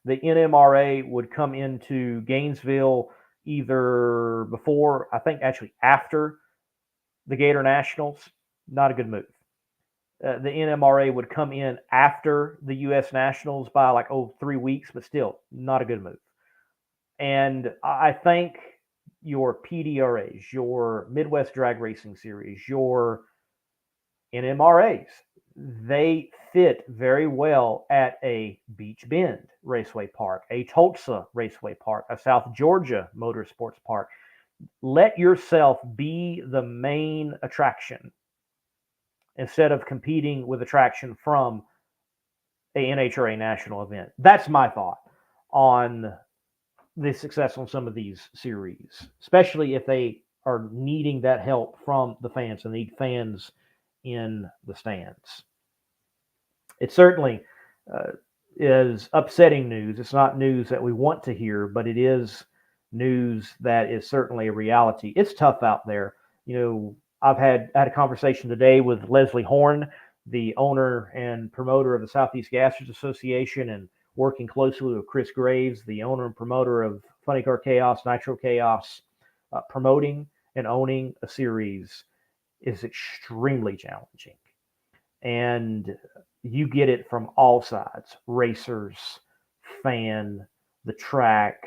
the NMRA would come into Gainesville either before, I think actually after the Gator Nationals. Not a good move. The NMRA would come in after the U.S. Nationals by like 3 weeks, but still not a good move. And I think your PDRAs, your Midwest Drag Racing Series, your NMRAs, they fit very well at a Beach Bend Raceway Park, a Tulsa Raceway Park, a South Georgia Motorsports Park. Let yourself be the main attraction instead of competing with attraction from a NHRA national event. That's my thought on the success on some of these series, especially if they are needing that help from the fans and need fans in the stands. It certainly is upsetting news. It's not news that we want to hear, but it is news that is certainly a reality. It's tough out there. You know, I've had a conversation today with Leslie Horn, the owner and promoter of the Southeast Gassers Association, and working closely with Chris Graves, the owner and promoter of Funny Car Chaos, Nitro Chaos. Promoting and owning a series is extremely challenging. And you get it from all sides: racers, fan, the track,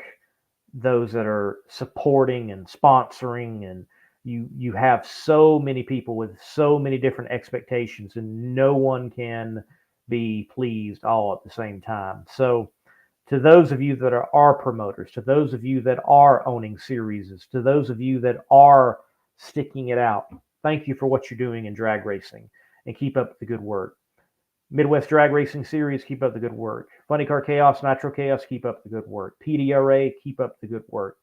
those that are supporting and sponsoring, and you have so many people with so many different expectations, and no one can be pleased all at the same time. So to those of you that are promoters, to those of you that are owning series, to those of you that are sticking it out, thank you for what you're doing in drag racing, and keep up the good work. Midwest Drag Racing Series, keep up the good work. Funny Car Chaos, Nitro Chaos, keep up the good work. PDRA, keep up the good work.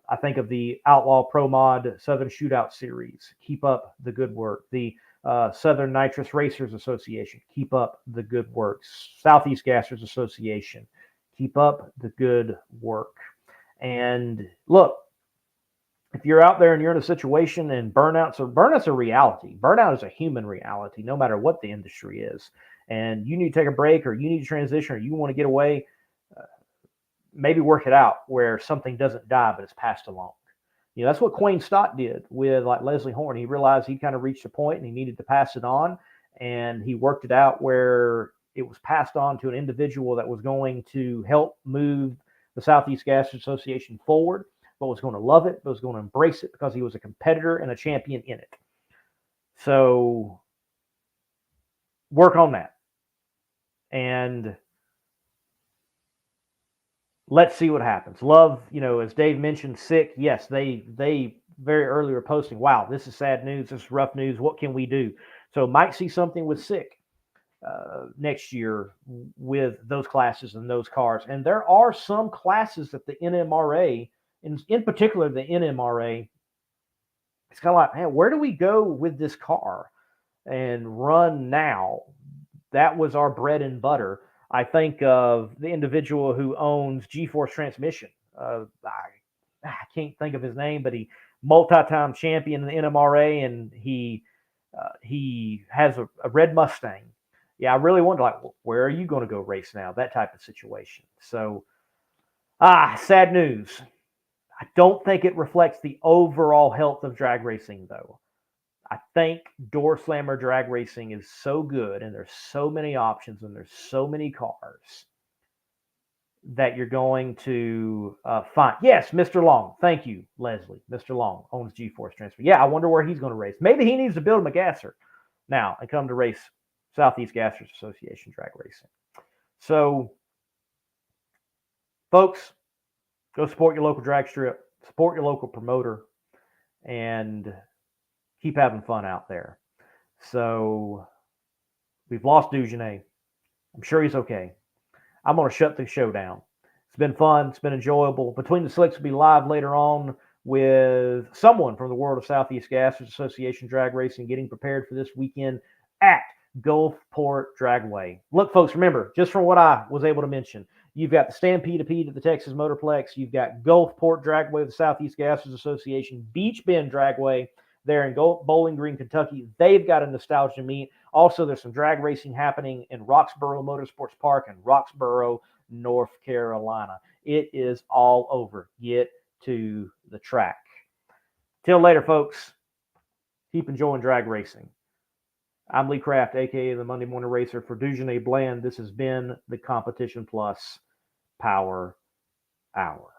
I think of the Outlaw Pro Mod Southern Shootout Series, keep up the good work. The Southern Nitrous Racers Association, keep up the good work. Southeast Gassers Association, keep up the good work. And look, if you're out there and you're in a situation and burnout's a reality. Burnout is a human reality, no matter what the industry is. And you need to take a break, or you need to transition, or you want to get away, maybe work it out where something doesn't die, but it's passed along. That's what Quayne Stott did with like Leslie Horn. He realized he kind of reached a point and he needed to pass it on, and he worked it out where it was passed on to an individual that was going to help move the Southeast Gas Association forward, but was going to love it, but was going to embrace it because he was a competitor and a champion in it. So work on that. And let's see what happens. Love, as Dave mentioned, sick. Yes, they very early were posting, wow, this is sad news. This is rough news. What can we do? So might see something with sick next year with those classes and those cars. And there are some classes that the NMRA, in particular the NMRA, it's kind of like, man, where do we go with this car and run now? That was our bread and butter. I think of the individual who owns G-Force Transmission. I can't think of his name, but he multi-time champion in the NMRA, and he has a red Mustang. Yeah, I really wonder, like, where are you going to go race now? That type of situation. So, sad news. I don't think it reflects the overall health of drag racing, though. I think door slammer drag racing is so good, and there's so many options, and there's so many cars that you're going to find. Yes, Mr. Long. Thank you, Leslie. Mr. Long owns G-Force Transfer. Yeah, I wonder where he's going to race. Maybe he needs to build him a gasser now and come to race Southeast Gassers Association drag racing. So, folks, go support your local drag strip, support your local promoter, and keep having fun out there. So, we've lost Dugenais. I'm sure he's okay. I'm going to shut the show down. It's been fun. It's been enjoyable. Between the Slicks will be live later on with someone from the world of Southeast Gassers Association drag racing, getting prepared for this weekend at Gulfport Dragway. Look, folks, remember, just from what I was able to mention, you've got the Stampede at the Texas Motorplex. You've got Gulfport Dragway of the Southeast Gassers Association, Beach Bend Dragway there in Bowling Green, Kentucky. They've got a nostalgia meet. Also, there's some drag racing happening in Roxborough Motorsports Park in Roxborough, North Carolina. It is all over. Get to the track. Till later, folks. Keep enjoying drag racing. I'm Lee Kraft, a.k.a. the Monday Morning Racer for Dugenais Blend. This has been the Competition Plus Power Hour.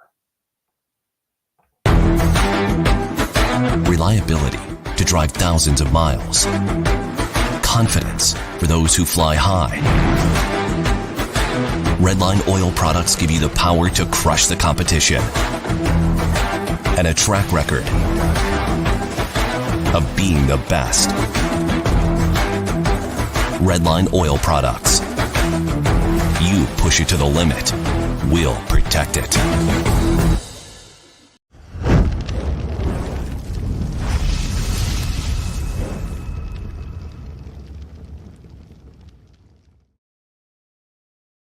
Reliability to drive thousands of miles. Confidence for those who fly high. Redline oil products give you the power to crush the competition. And a track record of being the best. Redline oil products. You push it to the limit, we'll protect it.